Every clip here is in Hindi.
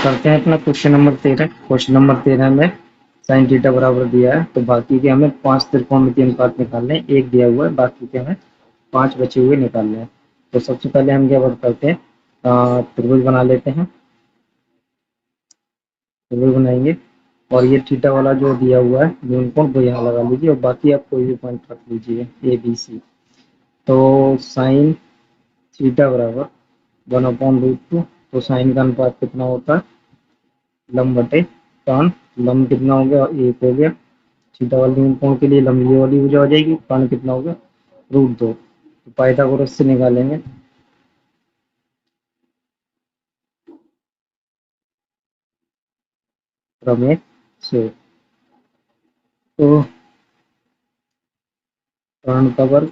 करते हैं अपना क्वेश्चन नंबर 13। क्वेश्चन नंबर 13 में साइन थीटा बराबर दिया है, तो बाकी के हमें 5 त्रिकोणमितीय अनुपात निकालने हैं। एक दिया हुआ है, बाकी के हमें 5 बचे हुए निकालने हैं। तो सबसे पहले हम क्या करते हैं, त्रिभुज बना लेते हैं। त्रिभुज बनाएंगे और ये थीटा वाला जो दिया हुआ है न्यून कोण वो यहाँ लगा लीजिए और बाकी आप कोई भी पॉइंट रख लीजिए ए बी सी। तो साइन थीटा बराबर 1/√2। तो साइन का अनुपात कितना होता है, लंब बटे कर्ण। लंब कितना हो गया, 1 हो गया। थीटा वाले कोण के लिए लंब ये वाली भुजा हो जाएगी। कर्ण कितना हो गया, √2। तो पाइथागोरस से निकालेंगे, प्रमेय से। तो कर्ण का वर्ग,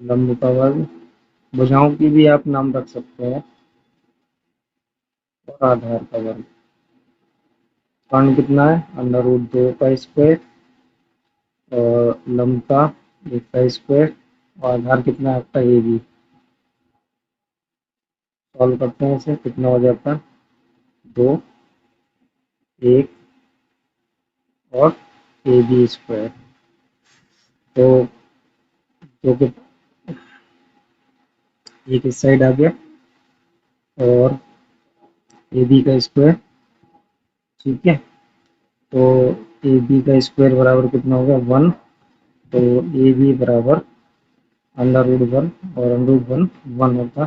लंब का वर्ग, भुजाओं की भी आप नाम रख सकते हैं, और आधार का वर्ग। कर्ण कितना है, √2 का स्क्वायर, और लंब का 1 का स्क्वायर, और आधार कितना है आपका ए बी। सॉल्व करते हैं इसे, कितना हो जाता है, 2, 1 और ए बी स्क्वायर। तो जो कि एक इस साइड आ गया और ए बी का स्क्वायर, ठीक है। तो ए बी का स्क्वायर बराबर कितना हो गया, 1। तो ए बी बराबर √1 और √1 1 होता।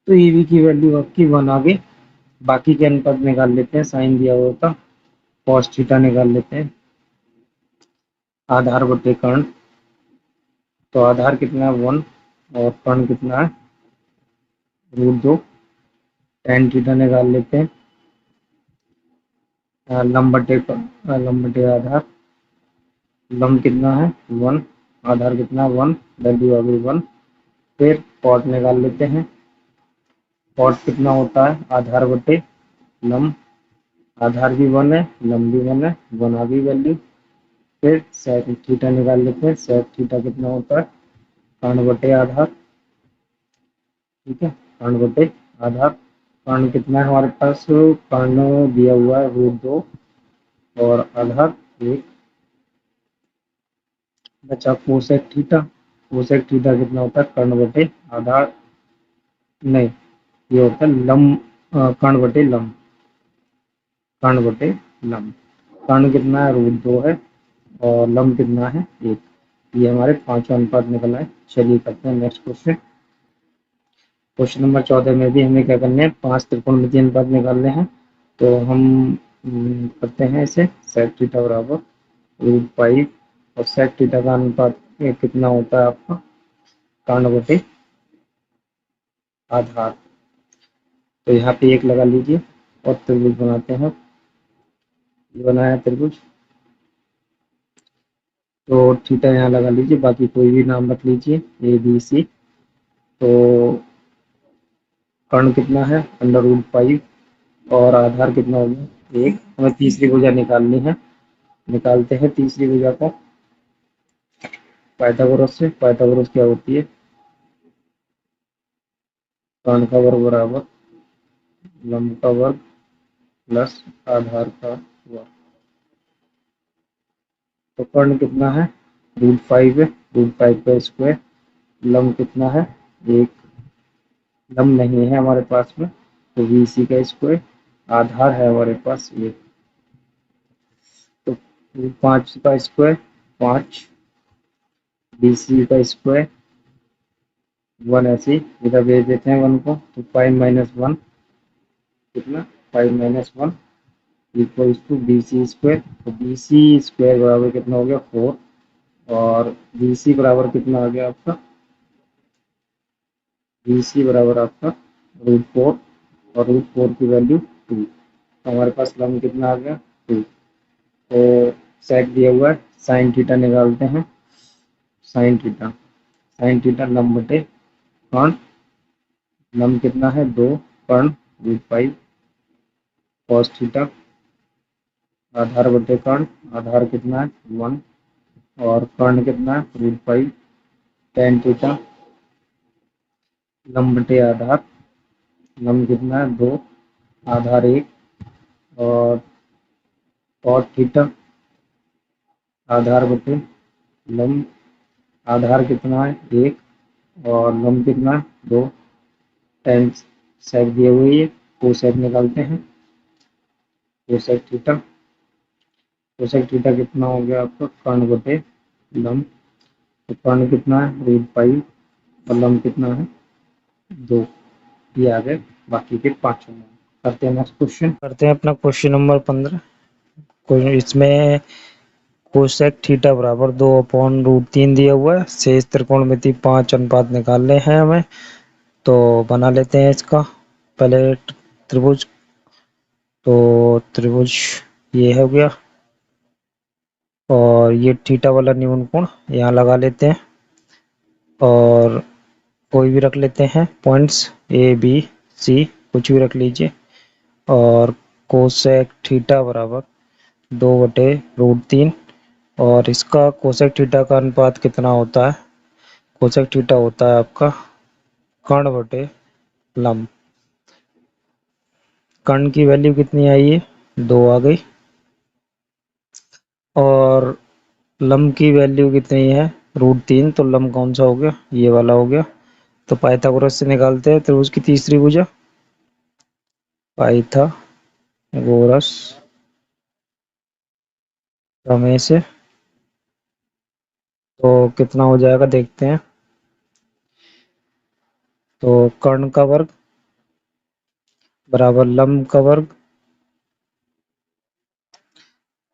तो ए बी की वैल्यू आपकी 1 आ गई। बाकी के अनुपात निकाल लेते हैं, साइन दिया हुआ था, कॉस थीटा निकाल लेते हैं। आधार बटे कर्ण, तो आधार कितना है 1 और कर्ण कितना है √2। tan थीटा निकाल लेते हैं, लंब बटे आधार। लंब कितना है 1, आधार कितना है 1, वैल्यू आ गई 1। फिर कॉट निकाल लेते हैं। कॉट कितना होता है, आधार बटे लंब। आधार भी 1 है, लंब भी 1 है, 1 आ गई वैल्यू। फिर सेक थीटा निकाल लेते हैं। सेक थीटा कितना होता है, कर्ण बटे आधार, ठीक है। कर्ण बटे आधार। कर्ण कितना है हमारे पास, कर्ण दिया हुआ है √2 और आधार 1। बचा कोसेक थीटा। कोसेक थीटा कितना होता है, कर्ण बटे आधार, नहीं, ये होता है लंब, कर्ण बटे लंब। कर्ण बटे लंब। कर्ण कितना है, √2 है, और लंब कितना है 1। ये हमारे पांचों अनुपात निकल आए। चलिए करते हैं नेक्स्ट क्वेश्चन। क्वेश्चन नंबर 14 में भी हमें क्या करने हैं, 5 त्रिकोणमितीय अनुपात निकालने हैं। तो हम करते हैं इसे। सेक थीटा बराबर √5 और सेक थीटा का अनुपात कितना होता है आपका, कर्ण बटे आधार। तो यहाँ पे 1 लगा लीजिए और त्रिभुज बनाते हैं। ये बनाया त्रिभुज, तो थीटा यहाँ लगा लीजिए, बाकी कोई भी नाम रख लीजिए, ए बी सी। तो कर्ण कितना है, √5 और आधार कितना हो गया 1। हमें तीसरी भुजा निकालनी है। निकालते हैं तीसरी भुजा को पाइथागोरस से। पाइथागोरस क्या होती है, कर्ण का वर्ग बराबर लंब का वर्ग प्लस आधार का वर्ग। तो कर्ण कितना है, √5 है, √5 का स्क्वायर। लंब कितना है 1, लंब नहीं है हमारे पास में, तो बी सी का स्क्वायर। आधार है हमारे पास 1। तो 5 का स्क्वायर 5, बी सी का स्क्वायर 1, ऐसे इधर भेज देते हैं 1 को। तो 5 - 1 कितना, 5 - 1 equals to B C square. तो बी सी स्क्वायर बराबर कितना हो गया 4, और बी सी बराबर कितना आ गया आपका, बी सी बराबर आपका √4, और √4 की वैल्यू 2। तो हमारे पास लंब कितना आ गया 2। तो सेक दिया हुआ है, साइन थीटा निकालते हैं। साइन थीटा, साइन थीटा लंब बटे कर्ण। लंब कितना है 2, कर्ण √5, कॉस थीटा आधार बटे कर्ण। आधार कितना है 1 और कर्ण कितना है √5। tan थीटा लंब बटे आधार, लम कितना है 2, आधार 1, और कॉट थीटा आधार बटे लम, आधार कितना है 1 और लम कितना है 2, टेन सेक दिए हुए है, कोसेक निकालते हैं। कोसेक थीटा, कोसेक थीटा कितना हो गया आपका कर्ण बटे लम, तो कर्ण कितना है √π और लम कितना है 2। ये आ गए बाकी के 5 नंबर। करते हैं नेक्स्ट क्वेश्चन, करते हैं अपना क्वेश्चन नंबर 15। इसमें कोसेक थीटा बराबर 2/√3 दिया हुआ है, शेष त्रिकोणमिति 5 अनुपात निकालने हैं हमें। तो बना लेते हैं इसका पहले त्रिभुज। तो त्रिभुज ये हो गया, और ये थीटा वाला न्यून कोण यहाँ लगा लेते हैं, और कोई भी रख लेते हैं पॉइंट्स ए बी सी, कुछ भी रख लीजिए। और कोसेक थीटा बराबर 2/√3, और इसका कोसेक थीटा का अनुपात कितना होता है, कोसेक थीटा होता है आपका कर्ण बटे लम। कर्ण की वैल्यू कितनी आई है 2 आ गई, और लम की वैल्यू कितनी है √3, तो लम कौन सा हो गया ये वाला हो गया। तो पाइथागोरस से निकालते हैं त्रिभुज की तीसरी भुजा, पाइथागोरस प्रमेय से। तो कितना हो जाएगा देखते हैं। तो कर्ण का वर्ग बराबर लम का वर्ग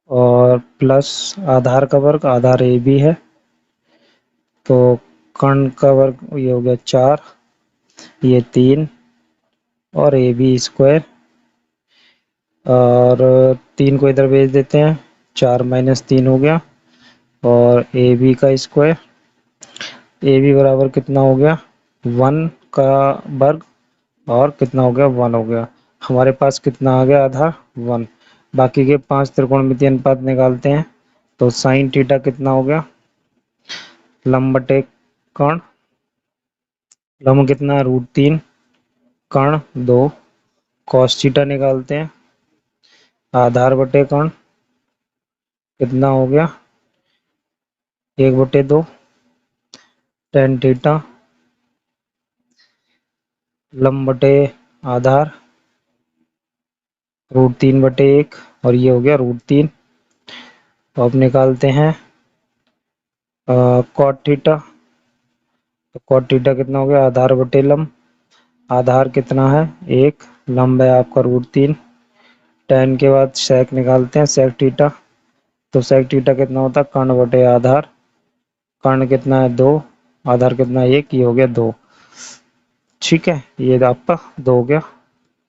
और प्लस आधार का वर्ग, आधार ए बी है, तो कर्ण का वर्ग ये हो गया 4, ये 3, और ए बी स्क्वायर, और 3 को इधर भेज देते हैं, 4 - 3 हो गया, और ए बी का स्क्वायर, ए बी बराबर कितना हो गया 1 का वर्ग, और कितना हो गया 1 हो गया। हमारे पास कितना आ गया आधार 1। बाकी के 5 त्रिकोणमितीय अनुपात निकालते हैं। तो साइन थीटा कितना हो गया लम बटे कर्ण, लम कितना √3, कर्ण 2, कॉस थीटा निकालते हैं, आधार बटे कर्ण कितना हो गया 1/2, टेन थीटा लम बटे आधार √3/1, और ये हो गया √3। तो अब निकालते हैं कॉट थीटा, तो कॉट थीटा कितना हो गया आधार बटे लम, आधार कितना है 1, लंब है आपका √3, टेन के बाद सेक निकालते हैं सेक थीटा, तो सेक थीटा कितना होता है कर्ण बटे आधार, कर्ण कितना है 2, आधार कितना है 1, ये हो गया 2। ठीक है, ये आपका 2 हो गया।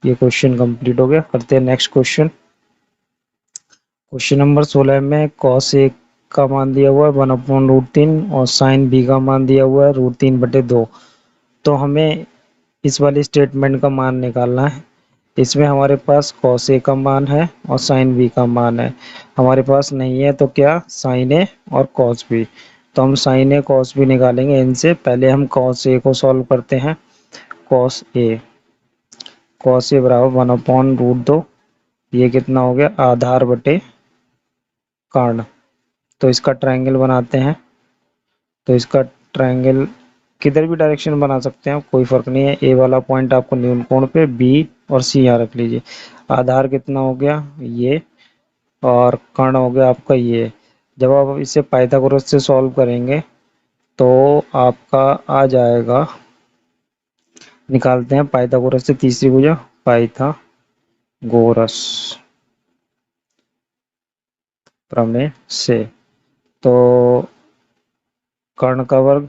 ये क्वेश्चन कंप्लीट हो गया। करते हैं नेक्स्ट क्वेश्चन। क्वेश्चन नंबर 16 में कॉस ए का मान दिया हुआ है 1/√3 और साइन बी का मान दिया हुआ है √3/2। तो हमें इस वाले स्टेटमेंट का मान निकालना है। इसमें हमारे पास कॉस ए का मान है और साइन बी का मान है, हमारे पास नहीं है तो क्या साइन ए और कॉस बी। तो हम साइन ए कॉस बी निकालेंगे इनसे। पहले हम कॉस ए को सॉल्व करते हैं। कॉस ए बराबर 1/√2, ये कितना हो गया आधार बटे कर्ण। तो इसका ट्रायंगल बनाते हैं। तो इसका ट्रायंगल किधर भी डायरेक्शन बना सकते हैं, कोई फर्क नहीं है। ए वाला पॉइंट आपको न्यून कोण पे, बी और सी यहाँ रख लीजिए। आधार कितना हो गया ये, और कर्ण हो गया आपका ये। जब आप इसे पाइथागोरस से सॉल्व करेंगे तो आपका आ जाएगा, निकालते हैं पाइथागोरस से तीसरी भुजा, पाइथागोरस प्रमेय से। तो कर्ण का वर्ग,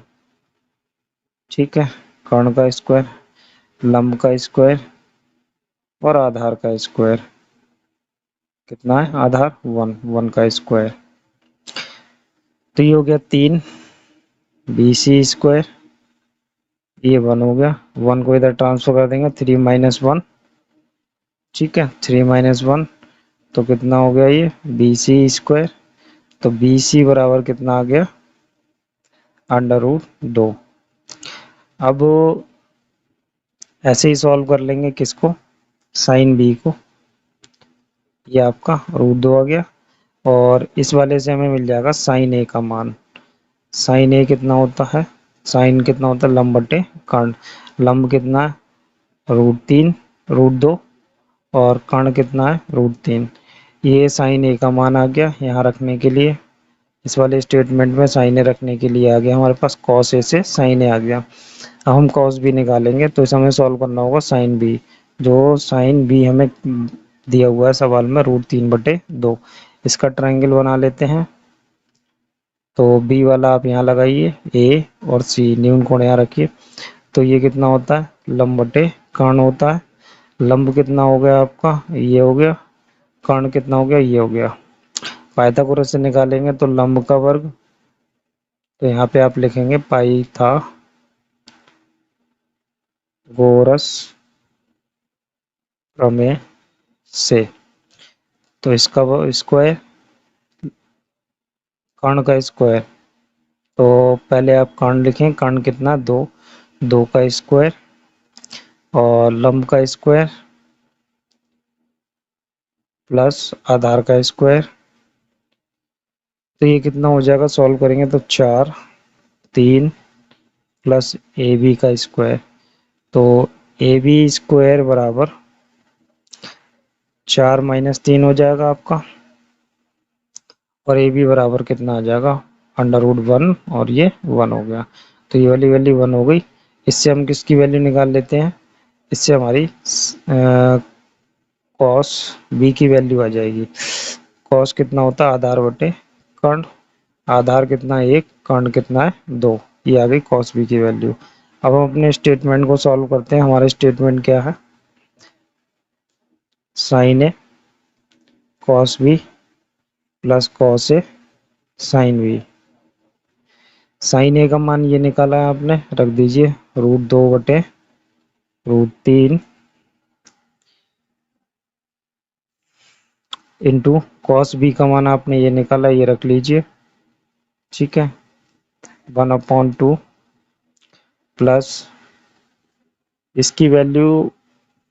ठीक है, कर्ण का स्क्वायर, लंब का स्क्वायर और आधार का स्क्वायर कितना है आधार 1 का स्क्वायर। तो ये हो गया 3 BC स्क्वायर, ये 1 हो गया, 1 को इधर ट्रांसफर कर देंगे 3 - 1, ठीक है 3 - 1, तो कितना हो गया ये BC स्क्वायर। तो BC बराबर कितना आ गया √2। अब ऐसे ही सॉल्व कर लेंगे किसको, साइन बी को। ये आपका √2 आ गया और इस वाले से हमें मिल जाएगा साइन ए का मान। साइन ए कितना होता है, साइन कितना होता है लंब बटे कर्ण। लंब कितना है √3 √2 और कर्ण कितना है √3। ये साइन ए का मान आ गया यहाँ रखने के लिए। इस वाले स्टेटमेंट में साइन ए रखने के लिए आ गया हमारे पास, कॉस ए से साइन ए आ गया। अब हम कॉस बी निकालेंगे तो इसे हमें सॉल्व करना होगा साइन बी। जो साइन बी हमें दिया हुआ है सवाल में √3/2। इसका ट्रायंगल बना लेते हैं। तो बी वाला आप यहाँ लगाइए, ए और सी न्यून कोण यहाँ रखिए। तो ये कितना होता है लंब बटे कर्ण होता है। लंब कितना हो गया आपका, ये हो गया। कर्ण कितना हो गया, ये हो गया। पाइथागोरस से निकालेंगे तो लंब का वर्ग, तो यहाँ पे आप लिखेंगे पाइथागोरस प्रमेय से। तो इसका स्क्वायर, कर्ण का स्क्वायर। तो पहले आप कर्ण लिखें, कर्ण कितना 2, 2 का स्क्वायर और लंब का स्क्वायर प्लस आधार का स्क्वायर। तो ये कितना हो जाएगा, सॉल्व करेंगे तो 4 3 प्लस ए बी का स्क्वायर। तो ए बी स्क्वायर बराबर 4 - 3 हो जाएगा आपका और ए बी बराबर कितना आ जाएगा √1 और ये 1 हो गया। तो ये वाली वैल्यू 1 हो गई। इससे हम किसकी वैल्यू निकाल लेते हैं, इससे हमारी कॉस बी की वैल्यू आ जाएगी। कॉस कितना होता है आधार बटे कर्ण। आधार कितना है 1, कर्ण कितना है 2। ये आ गई कॉस बी की वैल्यू। अब हम अपने स्टेटमेंट को सॉल्व करते हैं। हमारा स्टेटमेंट क्या है, साइन ए कॉस बी प्लस कॉस ए साइन बी। साइन ए का मान ये निकाला है आपने, रख दीजिए √2/√3 इंटू कॉस बी का मान आपने ये निकाला, ये रख लीजिए, ठीक है। 1/2 प्लस इसकी वैल्यू,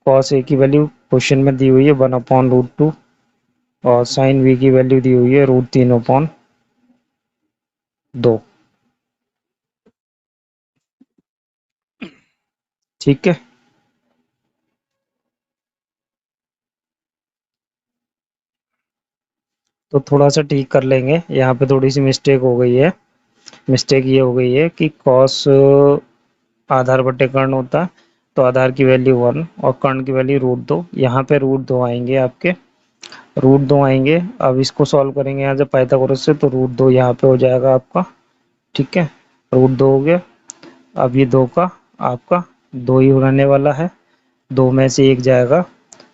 कॉस ए की वैल्यू क्वेश्चन में दी हुई है 1/√2 और साइन बी की वैल्यू दी हुई है √3/2, ठीक है। तो थोड़ा सा ठीक कर लेंगे, यहाँ पे थोड़ी सी मिस्टेक हो गई है। मिस्टेक ये हो गई है कि कॉस आधार बटे कर्ण होता है, तो आधार की वैल्यू 1 और कर्ण की वैल्यू √2। यहाँ पे √2 आएंगे आपके, √2 आएंगे। अब इसको सॉल्व करेंगे यहाँ से पाइथागोरस से, तो √2 यहाँ पे हो जाएगा आपका, ठीक है। √2 हो गया। अब ये 2 का आपका 2 ही रहने वाला है, 2 में से 1 जाएगा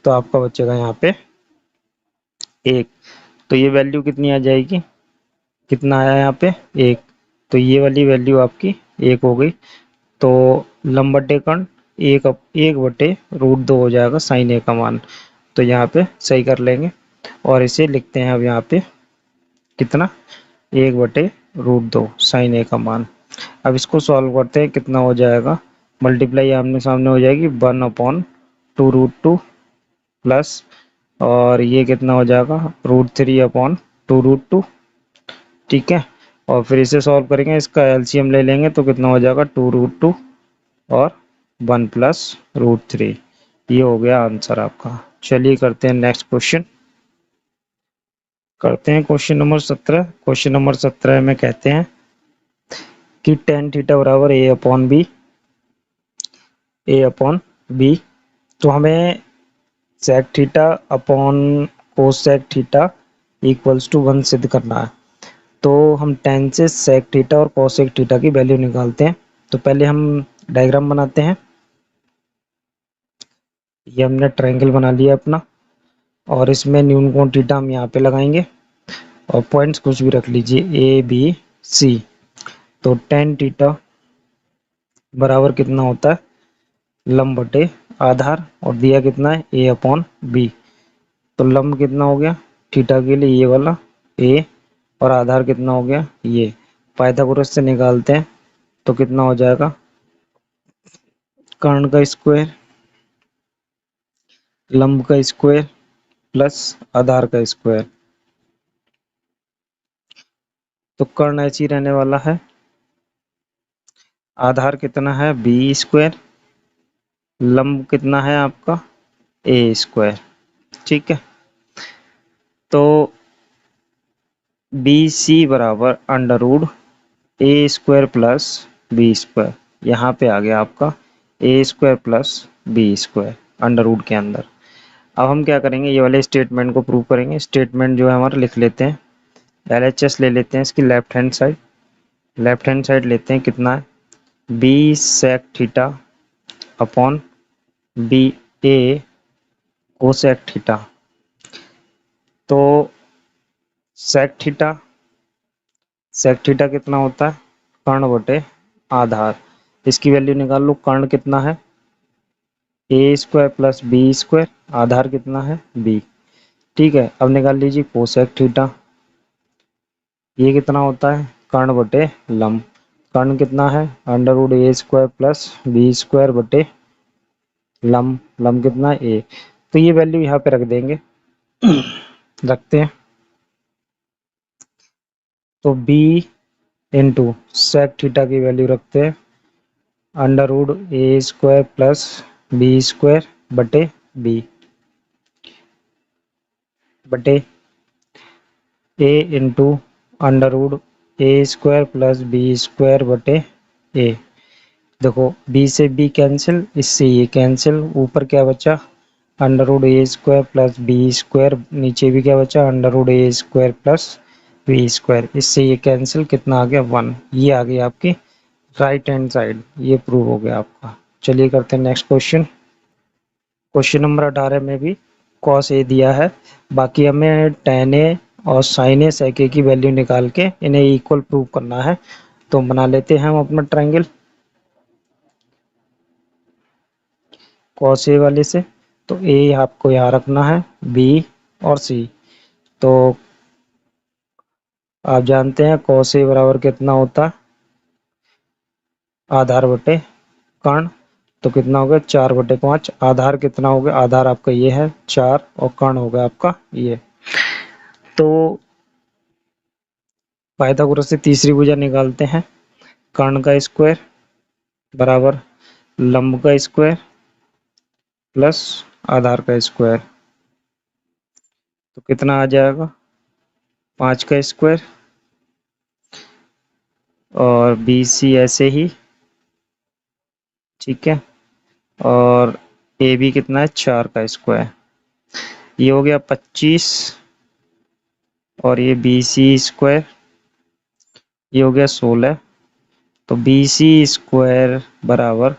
तो आपका बचेगा यहाँ पे 1। तो ये वैल्यू कितनी आ जाएगी, कितना आया यहाँ पे 1। तो ये वाली वैल्यू आपकी 1 हो गई। तो लंब बटे कर्ण 1/√2 हो जाएगा साइन ए का मान। तो यहाँ पे सही कर लेंगे और इसे लिखते हैं अब यहाँ पे कितना, 1/√2 साइन ए का मान। अब इसको सॉल्व करते हैं, कितना हो जाएगा, मल्टीप्लाई आमने सामने हो जाएगी 1/2√2 प्लस और ये कितना हो जाएगा √3/2√2, ठीक है। और फिर इसे सॉल्व करेंगे, इसका एलसीएम ले लेंगे तो कितना हो जाएगा 2√2 और 1 + √3। ये हो गया आंसर आपका। चलिए करते हैं नेक्स्ट क्वेश्चन, करते हैं क्वेश्चन नंबर 17। क्वेश्चन नंबर 17 में कहते हैं कि tan थीटा बराबर a/b। तो हमें sec theta upon cos sec theta equals to 1 सिद्ध करना है। तो हम tan से sec थीटा और cos sec थीटा की वैल्यू निकालते हैं। तो पहले हम डायग्राम बनाते हैं। ये हमने ट्रायंगल बना लिया अपना और इसमें न्यून कोण थीटा हम यहाँ पे लगाएंगे और पॉइंट्स कुछ भी रख लीजिए A B C। तो tan थीटा बराबर कितना होता है लंब बटे आधार और दिया कितना है a/b। तो लंब कितना हो गया थीटा के लिए ये वाला a और आधार कितना हो गया ये। पाइथागोरस से निकालते हैं तो कितना हो जाएगा, कर्ण का स्क्वायर लंब का स्क्वायर प्लस आधार का स्क्वायर, तो कर्ण ऐसे ही रहने वाला है। आधार कितना है बी स्क्वायर, लंब कितना है आपका ए स्क्वायर। ठीक है, तो बी सी बराबर under root A square plus B square, यहाँ पे आ गया आपका A square plus B square under root के अंदर। अब हम क्या करेंगे, ये वाले स्टेटमेंट को प्रूव करेंगे। स्टेटमेंट जो है हमारा लिख लेते हैं, LHS ले लेते हैं इसकी left hand side. Left hand side लेते हैं, कितना है B sec theta upon B A cosec theta. तो सेक थीटा कितना होता है कर्ण बटे आधार, इसकी वैल्यू निकाल लो। कर्ण कितना है ए स्क्वायर प्लस बी स्क्वायर, आधार कितना है बी। ठीक है, अब निकाल लीजिए कोसेक थीटा, ये कितना होता है कर्ण बटे लंब। कर्ण कितना है अंडर रूट ए स्क्वायर प्लस बी स्क्वायर बटे लंब, लंब कितना है ए। तो ये वैल्यू यहाँ पे रख देंगे रखते हैं, तो b इंटू सेक थीटा की वैल्यू रखते हैं अंडर रूट ए स्क्वायर प्लस बी स्क्वायर बटे बी बटे ए इंटू अंडर रूट ए स्क्वायर प्लस बी स्क्वायर बटे ए। देखो b से b कैंसिल, इससे ये कैंसिल, ऊपर क्या बचा अंडर रूट ए स्क्वायर प्लस बी स्क्वायर, नीचे भी क्या बचा अंडर रूट ए स्क्वायर प्लस बी स्क्वायर, इससे ये कैंसिल, कितना आ गया 1। ये आ गई आपकी राइट हैंड साइड, ये प्रूव हो गया आपका। चलिए करते हैं नेक्स्ट क्वेश्चन। क्वेश्चन नंबर 18 में भी कॉस ए दिया है, बाकी हमें टेन ए और साइन ए सेक ए की वैल्यू निकाल के इन्हें इक्वल प्रूव करना है। तो बना लेते हैं हम अपना ट्रायंगल कॉस ए वाले से। तो ए आपको यहाँ रखना है, बी और सी। तो आप जानते हैं कॉस ए बराबर कितना होता है आधार बटे कर्ण, तो कितना हो गया 4/5। आधार कितना हो गया, आधार आपका ये है 4 और कर्ण हो गया आपका ये। तो पाइथागोरस से तीसरी भुजा निकालते हैं, कर्ण का स्क्वायर बराबर लंब का स्क्वायर प्लस आधार का स्क्वायर, तो कितना आ जाएगा 5 का स्क्वायर और BC ऐसे ही। ठीक है, और AB कितना है 4 का स्क्वायर, ये हो गया 25 और ये BC स्क्वायर, ये हो गया 16। तो BC स्क्वायर बराबर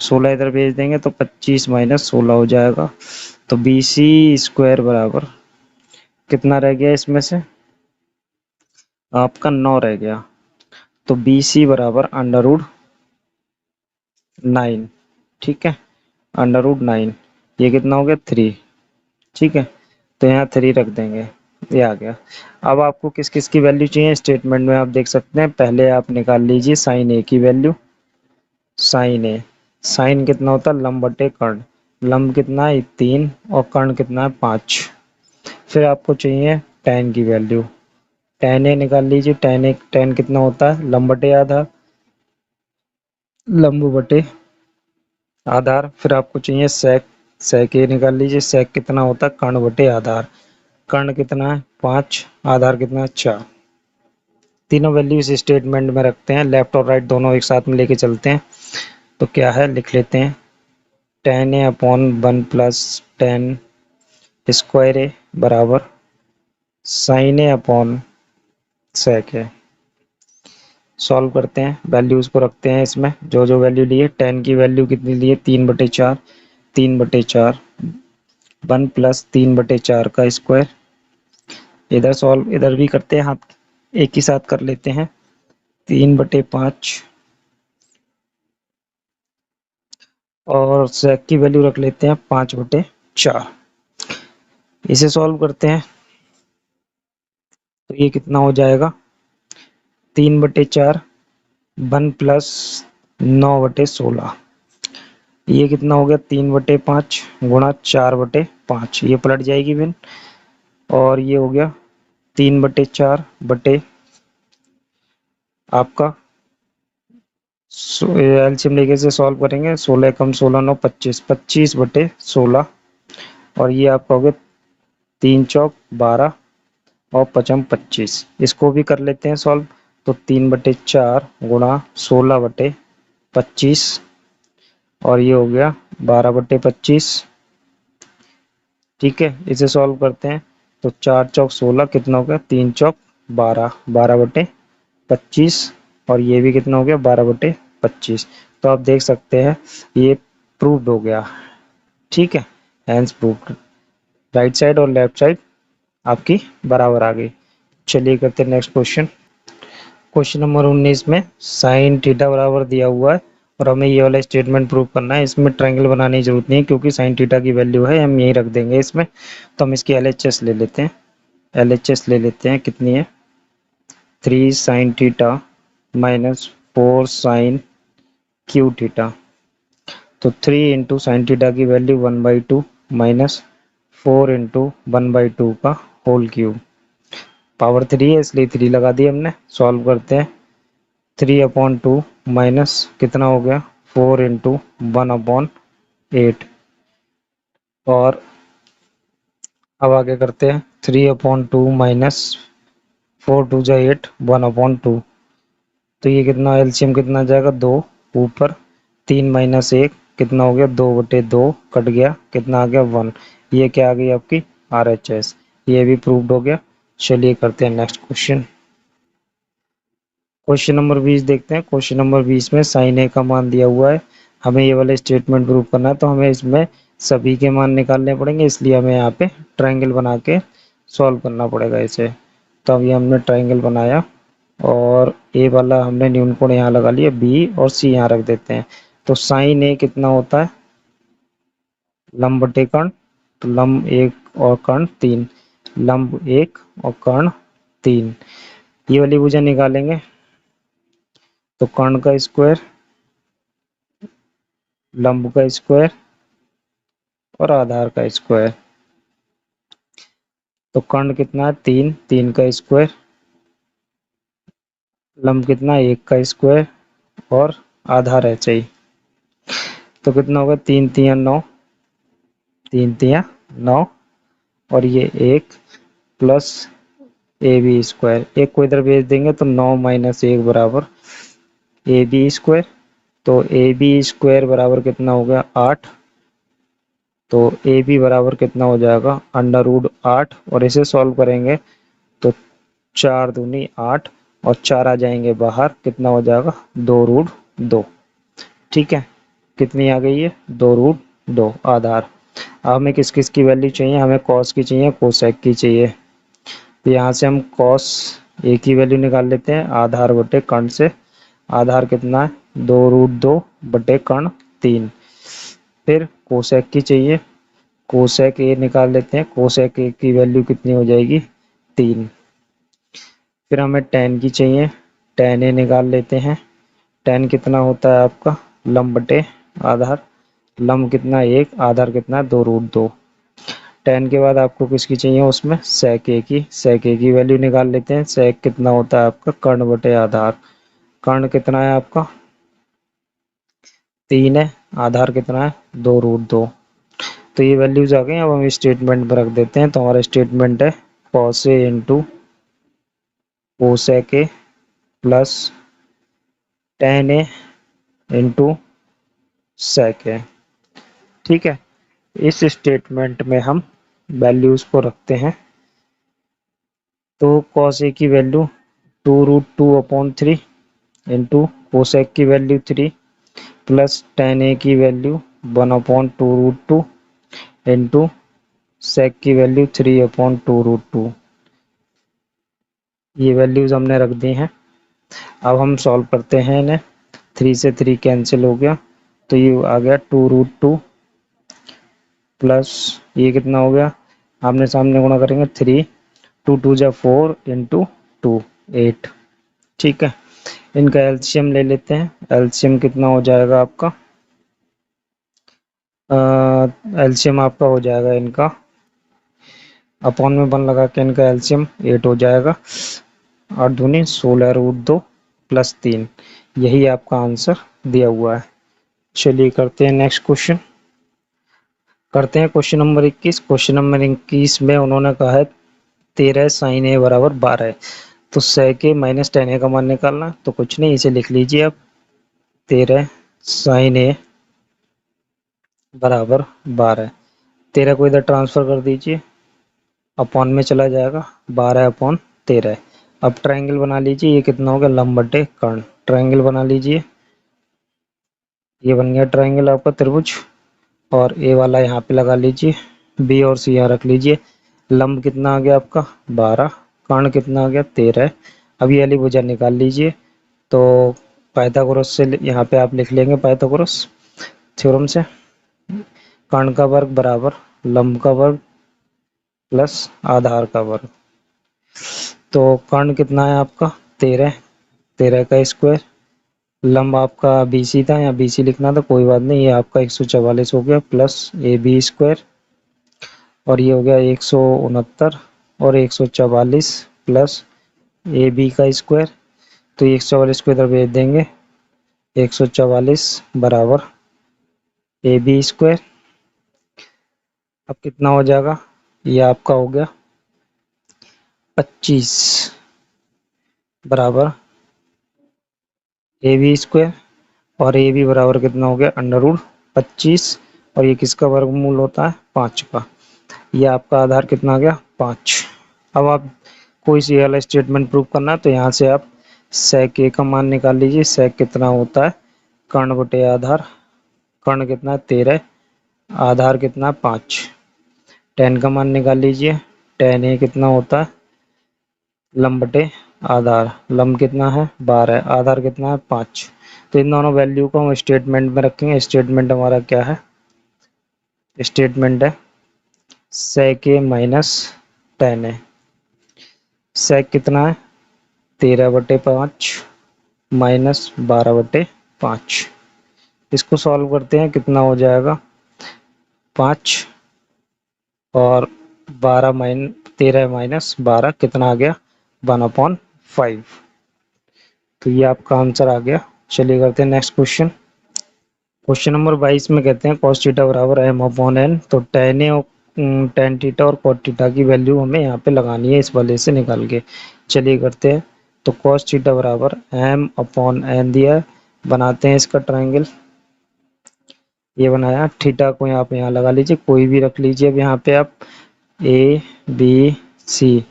16 इधर भेज देंगे तो 25 माइनस 16 हो जाएगा। तो BC स्क्वायर बराबर कितना रह गया इसमें से आपका 9 रह गया। तो BC बराबर अंडर रूट 9। ठीक है, अंडर रूट 9, ये कितना हो गया 3। ठीक है, तो यहाँ 3 रख देंगे, ये आ गया। अब आपको किस किस की वैल्यू चाहिए स्टेटमेंट में आप देख सकते हैं। पहले आप निकाल लीजिए साइन ए की वैल्यू। साइन ए, साइन कितना होता है लंब बटे कर्ण, लंब कितना है 3 और कर्ण कितना है 5। फिर आपको चाहिए tan की वैल्यू, tan ए निकाल लीजिए। tan कितना होता है लंब बटे आधार, लंब बटे आधार। फिर आपको चाहिए सेक ए निकाल लीजिए, सेक कितना होता है कर्ण बटे आधार, कर्ण कितना है 5, आधार कितना है 4। तीनों वैल्यू इस स्टेटमेंट में रखते हैं, लेफ्ट और राइट दोनों एक साथ में लेके चलते हैं। तो क्या है लिख लेते हैं tan ए अपॉन 1 प्लस tan स्क्वायर ए बराबर साइन ए अपॉन सेक ए। सॉल्व करते हैं, वैल्यूज को रखते हैं इसमें, जो जो वैल्यू ली है। tan की वैल्यू कितनी ली है 3/4, 3/4 1 प्लस 3/4 का स्क्वायर। इधर सॉल्व इधर भी करते हैं, हाथ एक ही साथ कर लेते हैं। 3/5 और सेक की वैल्यू रख लेते हैं 5/4। इसे सॉल्व करते हैं तो ये कितना हो जाएगा 3/4 1 प्लस 9/16। ये कितना हो गया 3/5 गुणा 4/5, ये पलट जाएगी बिन। और ये हो गया 3/4 बटे आपका एलसीएम लेके से सॉल्व करेंगे, 16 कम 16 9 25, 25/16। और ये आपका हो गया 3 चौक 12 और पचम 25। इसको भी कर लेते हैं सॉल्व। तो 3/4 गुणा 16/25 और ये हो गया 12/25। ठीक है, इसे सॉल्व करते हैं। तो 4 चौक 16 कितना हो गया 3 चौक 12, 12/25। और ये भी कितना हो गया 12/25। तो आप देख सकते हैं ये प्रूव्ड हो गया। ठीक है, हैंस प्रूव्ड। राइट साइड और लेफ्ट साइड आपकी बराबर आ गई। चलिए करते हैं नेक्स्ट क्वेश्चन। क्वेश्चन नंबर 19 में साइन थीटा बराबर दिया हुआ है और हमें ये वाला स्टेटमेंट प्रूव करना है। इसमें ट्रायंगल बनाने की जरूरत नहीं है क्योंकि साइन थीटा की वैल्यू है, हम यही रख देंगे इसमें। तो हम इसकी एलएचएस ले लेते हैं। एलएचएस ले लेते हैं, कितनी है 3 sine theta minus 4 sine cube theta. तो 3 इंटू साइन थीटा की वैल्यू 1/2 माइनस 4 इंटू 1/2 का होल क्यूब। पावर 3 है इसलिए 3 लगा दिया हमने। सॉल्व करते हैं। 3/2 माइनस कितना हो गया 4 इंटू 1/8। और अब आगे करते हैं 3/2 माइनस 4 2 8 1/2। तो ये कितना एलसीएम कितना आ जाएगा 2 ऊपर 3 माइनस 1 कितना हो गया 2/2 कट गया कितना आ गया 1। ये क्या आ गई आपकी आरएचएस। ये भी प्रूव्ड हो गया। चलिए करते हैं नेक्स्ट क्वेश्चन। क्वेश्चन नंबर 20 देखते हैं। क्वेश्चन नंबर 20 में साइन ए का मान दिया हुआ है, हमें ये वाला स्टेटमेंट प्रूव करना है। तो हमें इसमें सभी के मान निकालने पड़ेंगे, इसलिए हमें यहाँ पे ट्रायंगल बना के सॉल्व करना पड़ेगा इसे। तो अभी हमने ट्रायंगल बनाया और ए वाला हमने न्यून कोण यहाँ लगा लिया, बी और सी यहाँ रख देते हैं। तो साइन ए कितना होता है लंब बटे कर्ण। तो लंब 1 और कर्ण 3, लंब 1 और कर्ण 3। ये वाली भुजा निकालेंगे तो कर्ण का स्क्वायर, लंब का स्क्वायर और आधार का स्क्वायर। तो कर्ण कितना है 3, 3 का स्क्वायर, लंब कितना 1 का स्क्वायर और आधार है चाहिए। तो कितना होगा 3 3 9, 3 3 9 और ये 1 प्लस ए बी स्क्वायर। एक को इधर भेज देंगे तो 9 माइनस 1 बराबर ए बी स्क्वायर। तो ए बी स्क्वायर बराबर कितना हो गया 8। तो ए बी बराबर कितना हो जाएगा √8 और इसे सॉल्व करेंगे तो 4 दूनी 8 और 4 आ जाएंगे बाहर, कितना हो जाएगा 2√2। ठीक है, कितनी आ गई है 2√2 आधार। अब हमें किस किस की वैल्यू चाहिए, हमें कॉस की चाहिए, कोसेक की चाहिए। तो यहाँ से हम कॉस ए की वैल्यू निकाल लेते हैं आधार बटे कर्ण से। आधार कितना है 2√2 बटे कर्ण 3। फिर कोसेक की चाहिए, कोसेक ए निकाल लेते हैं। कोसेक ए की वैल्यू कितनी हो जाएगी 3। फिर हमें टेन की चाहिए, टेन ए निकाल लेते हैं। टेन कितना होता है आपका लंब बटे आधार। लंब कितना 1, आधार कितना 2√2। टेन के बाद आपको किसकी चाहिए उसमें सेक ए की। सेक ए की वैल्यू निकाल लेते हैं। सेक कितना होता है आपका कर्ण बटे आधार। कर्ण कितना है आपका 3 है, आधार कितना है 2√2। तो ये वैल्यूज आ गई। अब हम स्टेटमेंट में रख देते हैं। तो हमारा स्टेटमेंट है cos A into cosec A plus ten A into sec A. ठीक है, इस स्टेटमेंट में हम वैल्यूज को रखते हैं। तो कॉस ए की वैल्यू 2√2/3 इंटू कोसेक की वैल्यू 3 प्लस टेन ए की वैल्यू 1/2√2 इंटू सेक की वैल्यू 3/2√2। ये वैल्यूज हमने रख दी हैं। अब हम सॉल्व करते हैं इन्हें। 3 से 3 कैंसिल हो गया तो ये आ गया 2√2 प्लस ये कितना हो गया आमने सामने गुणा करेंगे 3, 2 2 जा 4 इंटू 2 8। ठीक है, इनका एलसीएम ले लेते हैं। एलसीएम कितना हो जाएगा आपका एलसीएम आपका हो जाएगा इनका, अपॉन में 1 लगा के इनका एलसीएम 8 हो जाएगा। 8 दूनी 16 रूट 2 प्लस 3, यही आपका आंसर दिया हुआ है। चलिए करते हैं नेक्स्ट क्वेश्चन। करते हैं क्वेश्चन नंबर 21। क्वेश्चन नंबर 21 में उन्होंने कहा है 13 साइन ए बराबर 12 है, तो sec ए माइनस टेन ए का मान निकालना। तो कुछ नहीं, इसे लिख लीजिए आप, 13 साइन ए बराबर 12। 13 को इधर ट्रांसफर कर दीजिए, अपॉन में चला जाएगा, 12 अपॉन 13। अब ट्रायंगल बना लीजिए, ये कितना हो गया, लंब बटे कर्ण। ट्रायंगल बना लीजिए, ये बन गया ट्रायंगल आपका त्रिभुज, और ए वाला यहाँ पे लगा लीजिए, बी और सी यहाँ रख लीजिए। लंब कितना आ गया आपका 12, कर्ण कितना आ गया 13। अब ये वाली भुजा निकाल लीजिए। तो पाइथागोरस से यहाँ पे आप लिख लेंगे, पाइथागोरस थ्योरम से, कर्ण का वर्ग बराबर लंब का वर्ग प्लस आधार का वर्ग। तो कर्ण कितना है आपका 13, 13 का स्क्वायर, लंब आपका BC था, या BC लिखना था, कोई बात नहीं, ये आपका 144 हो गया, प्लस AB स्क्वायर, और ये हो गया 169 और 144 प्लस AB का स्क्वायर। तो 144 को इधर भेज देंगे, 144 बराबर AB स्क्वायर। अब कितना हो जाएगा, ये आपका हो गया 25 बराबर AB स्क्वायर, और AB बराबर कितना हो गया अंडर रूट 25, और ये किसका वर्गमूल होता है 5 का। ये आपका आधार कितना आ गया 5। अब आप कोई सी वाला स्टेटमेंट प्रूव करना है, तो यहाँ से आप sec a का मान निकाल लीजिए। sec कितना होता है, कर्ण बटे आधार, कर्ण कितना है 13, आधार कितना है 5। tan का मान निकाल लीजिए, tan a कितना होता है लंब बटे आधार, लंब कितना है 12, आधार कितना है 5। तो इन दोनों वैल्यू को हम स्टेटमेंट में रखेंगे। स्टेटमेंट हमारा क्या है, स्टेटमेंट है sec a minus tan a। sec कितना है 13/5 माइनस 12/5। इसको सॉल्व करते हैं, कितना हो जाएगा 5 और 13 माइनस 12 कितना आ गया 1/5। तो ये आपका आंसर आ गया। चलिए करते हैं नेक्स्ट क्वेश्चन। क्वेश्चन नंबर 22 में कहते हैं cos थीटा बराबर m/n। तो tan a और tan थीटा और cot थीटा की वैल्यू हमें यहाँ पे लगानी है, इस वाले से निकाल के। चलिए करते हैं। तो cos थीटा बराबर m/n दिया है, बनाते हैं इसका ट्रायंगल। ये बनाया, थीटा को यहाँ पे यहाँ लगा लीजिए, कोई भी रख लीजिए। अब यहाँ पे आप ABC,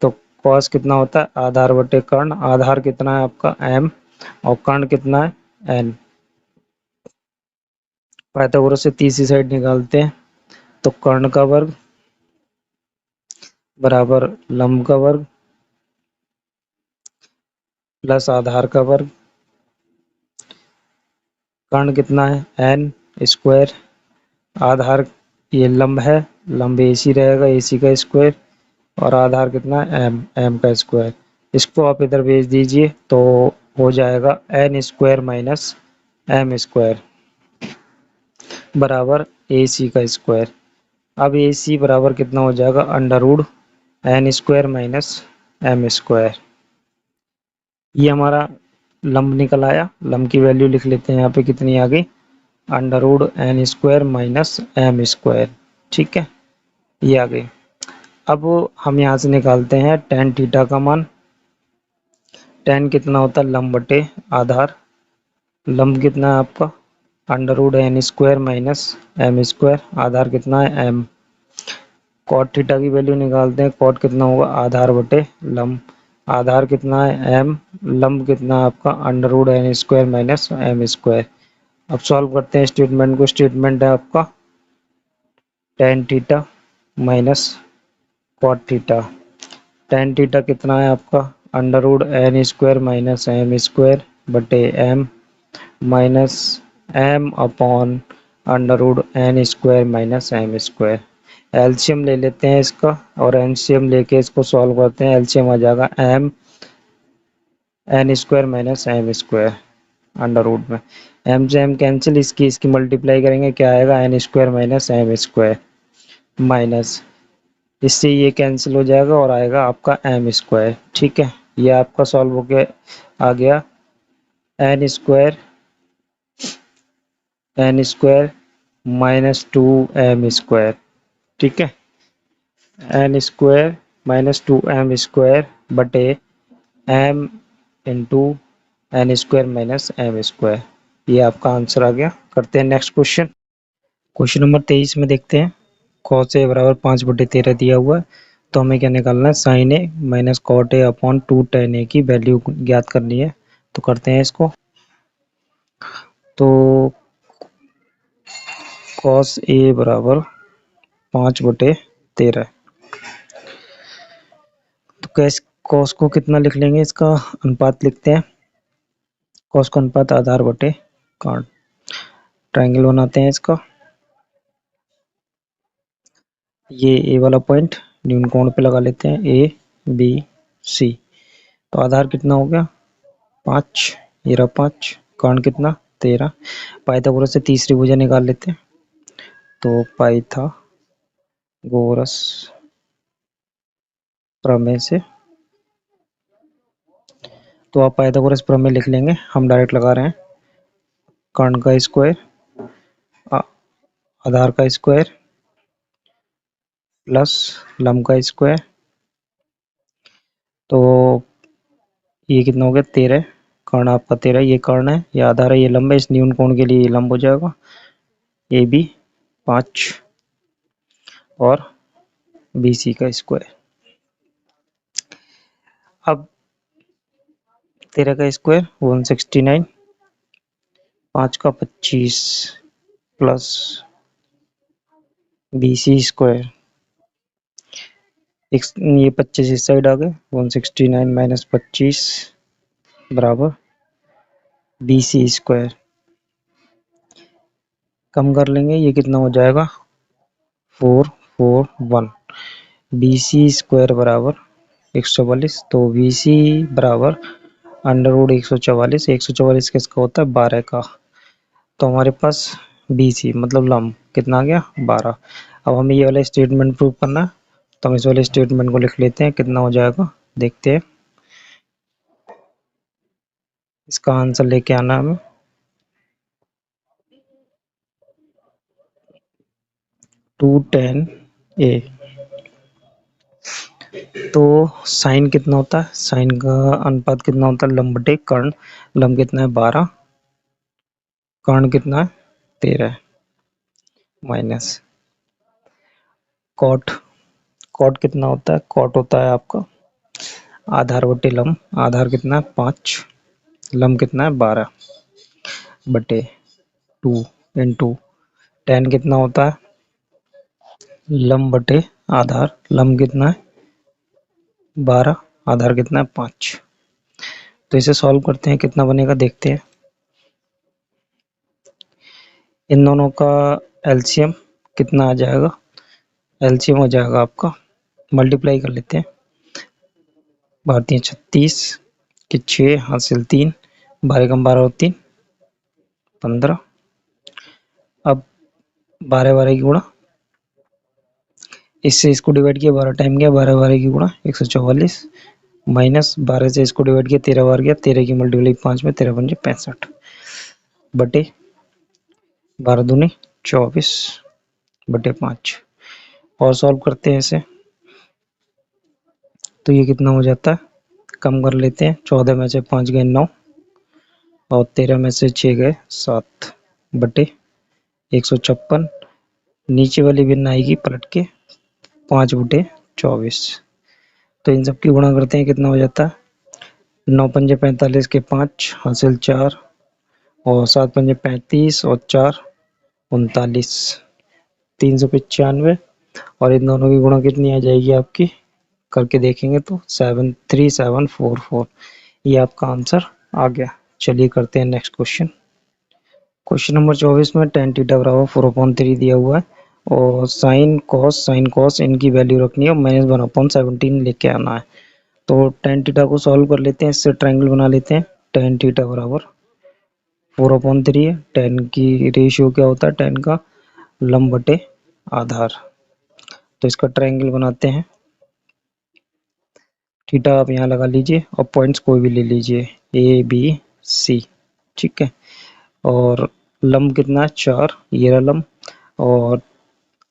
तो cos कितना होता है आधार बटे कर्ण, आधार कितना है आपका m और कर्ण कितना है n। पाइथागोरस से तीसरी साइड निकालते हैं, तो कर्ण का वर्ग बराबर लंब का वर्ग प्लस आधार का वर्ग। कर्ण कितना है n स्क्वायर, आधार ये लंब है, लंब AC रहेगा, AC का स्क्वायर, और आधार कितना है m का स्क्वायर। इसको आप इधर भेज दीजिए, तो हो जाएगा n square minus m square बराबर AC का स्क्वायर। अब AC बराबर कितना हो जाएगा under root n square minus m square. ये हमारा लंब निकल आया, लंब की वैल्यू लिख लेते हैं यहाँ पे, कितनी आ गई under root n square minus m square. ठीक है, ये आ गई। अब हम यहाँ से निकालते हैं tan थीटा का मान। tan कितना होता है लंब बटे आधार, लंब कितना है आपका under root n square minus m square, आधार कितना है m। cot थीटा की वैल्यू निकालते हैं, cot कितना होगा आधार बटे लंब, आधार कितना है m, लंब कितना है आपका under root n square minus m square. अब सॉल्व करते हैं स्टेटमेंट को। स्टेटमेंट है आपका tan theta minus cot theta. tan theta कितना है आपका under root n square minus m square बटे m minus m upon under root n square minus m square. LCM ले लेते हैं इसका, और एलसीएम लेके इसको सॉल्व करते हैं। एलसीएम आ जाएगा m n square minus m square. Under root में। एम से एम कैंसिल, इसकी मल्टीप्लाई करेंगे, क्या आएगा, N square minus M square minus, इससे ये कैंसिल हो जाएगा और आएगा आपका एम स्क्वायर। ठीक है, ये आपका सॉल्व हो गया, आ गया N square minus 2m square. ठीक है, N square minus 2m square बटे M into N square minus M square, ये आपका आंसर आ गया। करते हैं नेक्स्ट क्वेश्चन। क्वेश्चन नंबर 23 में देखते हैं, cos a बराबर 5/13 दिया हुआ है, तो हमें क्या निकालना है, sine A minus cot A upon 2 tan a की वैल्यू ज्ञात करनी है। तो करते हैं इसको। तो cos a बराबर 5/13, तो कैस cos को कितना लिख लेंगे, इसका अनुपात लिखते हैं, cos का अनुपात आधार बटे काट, ट्रायंगल बनाते हैं इसका। ये ए वाला पॉइंट न्यून कोण पे लगा लेते हैं, ए बी सी। तो आधार कितना हो गया 5, ये रहा 5, कर्ण कितना 13। पाइथागोरस से तीसरी भुजा निकाल लेते हैं, तो पाइथागोरस प्रमेय से, तो आप पाइथागोरस प्रमेय लिख लेंगे, हम डायरेक्ट लगा रहे हैं, कर्ण का स्क्वायर आधार का स्क्वायर प्लस लंब का स्क्वायर, तो ये कितना हो गया 13, कर्ण आपका 13, ये कर्ण है, ये आधार है, ये लंब है, इस न्यून कोण के लिए ये लंब हो जाएगा, ए बी 5 और बी सी का स्क्वायर। अब 13 का स्क्वायर 169, 5 का 25 प्लस बी सी स्क्वायर, ये 25 इस साइड आ गए, 169 माइनस 25 बराबर बी सी स्क्वायर, कम कर लेंगे, ये कितना हो जाएगा 441, बी सी स्क्वायर बराबर 144, तो बी सी बराबर अंडर रूट 144, 144 किसका होता है 12 का, तो हमारे पास बी सी मतलब लंब कितना आ गया 12। अब हमें ये वाला स्टेटमेंट प्रूव करना है, तो हम इस वाले स्टेटमेंट को लिख लेते हैं, कितना हो जाएगा देखते हैं, इसका आंसर लेके आना हमें, टू टेन ए। तो साइन कितना होता है, साइन का अनुपात कितना होता है लंब बटे कर्ण, लंब कितना है 12, कर्ण कितना है 13 माइनस कॉट, कॉट कितना होता है, कॉट होता है आपका आधार बटे लंब, आधार कितना है 5, लंब कितना है 12 बटे 2 इंटू टेन कितना होता है लंब बटे आधार, लंब कितना है 12, आधार कितना है 5। तो इसे सॉल्व करते हैं, कितना बनेगा देखते हैं, इन दोनों का एलसीएम कितना आ जाएगा, एलसीएम हो जाएगा आपका, मल्टीप्लाई कर लेते हैं, भारतीय 36 के 6 हासिल 3, 12 कम 12 और 3 15, अब 12 की गुणा, इससे इसको डिवाइड किया 12 टाइम गया, 12 की गुणा 144 माइनस 12 से इसको डिवाइड किया 13 बार गया, 13 की मल्टीप्लाई 5 में, 13 पंजे 65 बटे 12 दूनी 24 बटे 5, और सॉल्व करते हैं इसे, तो ये कितना हो जाता है, कम कर लेते हैं, 14 में से 5 गए 9 और 13 में से 6 गए 7 बटे 156, नीचे वाली भिन्न आएगी पलट के 5 बटे 24, तो इन सब की गुणा करते हैं, कितना हो जाता है 9 पंजे 45 के 5 हासिल 4 और 7 पंजे 35 और 4 39, 395, और इन दोनों की गुणा कितनी आ जाएगी आपकी, करके देखेंगे तो 73744, ये आपका आंसर आ गया। चलिए करते हैं नेक्स्ट क्वेश्चन। क्वेश्चन नंबर 24 में tan थीटा बराबर 4/3 दिया हुआ है और साइन कॉस इनकी वैल्यू रखनी है और -1/17 लेके आना है। तो tan थीटा को सॉल्व कर लेते हैं, इससे ट्रायंगल बना लेते हैं, tan थीटा बराबर 4/3 है। 10 की रेशियो क्या होता है, 10 का लंब बटे आधार। तो इसका ट्रायंगल बनाते हैं। थीटा आप यहाँ लगा लीजिए और पॉइंट्स कोई भी ले लीजिए, ए बी सी, ठीक है। और लंब कितना है, 4, ये रहा लंब, और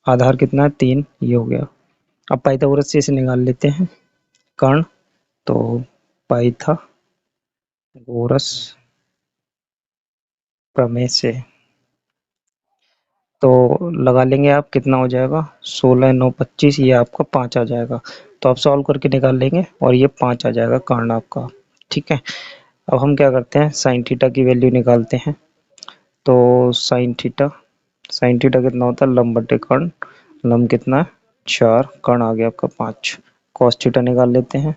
आधार कितना है, 3, ये हो गया। अब पाइथागोरस से इसे निकाल लेते हैं कर्ण। तो पाइथागोरस प्रमेय से तो लगा लेंगे आप, कितना हो जाएगा, 16 9 25, ये आपका 5 आ जाएगा। तो आप सॉल्व करके निकाल लेंगे और ये 5 आ जाएगा कर्ण आपका, ठीक है। अब हम क्या करते हैं, साइन थीटा की वैल्यू निकालते हैं। तो साइन थीटा कितना होता है, लंब बटे कर्ण। लंब कितना है, 4, कर्ण आ गया आपका 5। कॉस थीटा निकाल लेते हैं।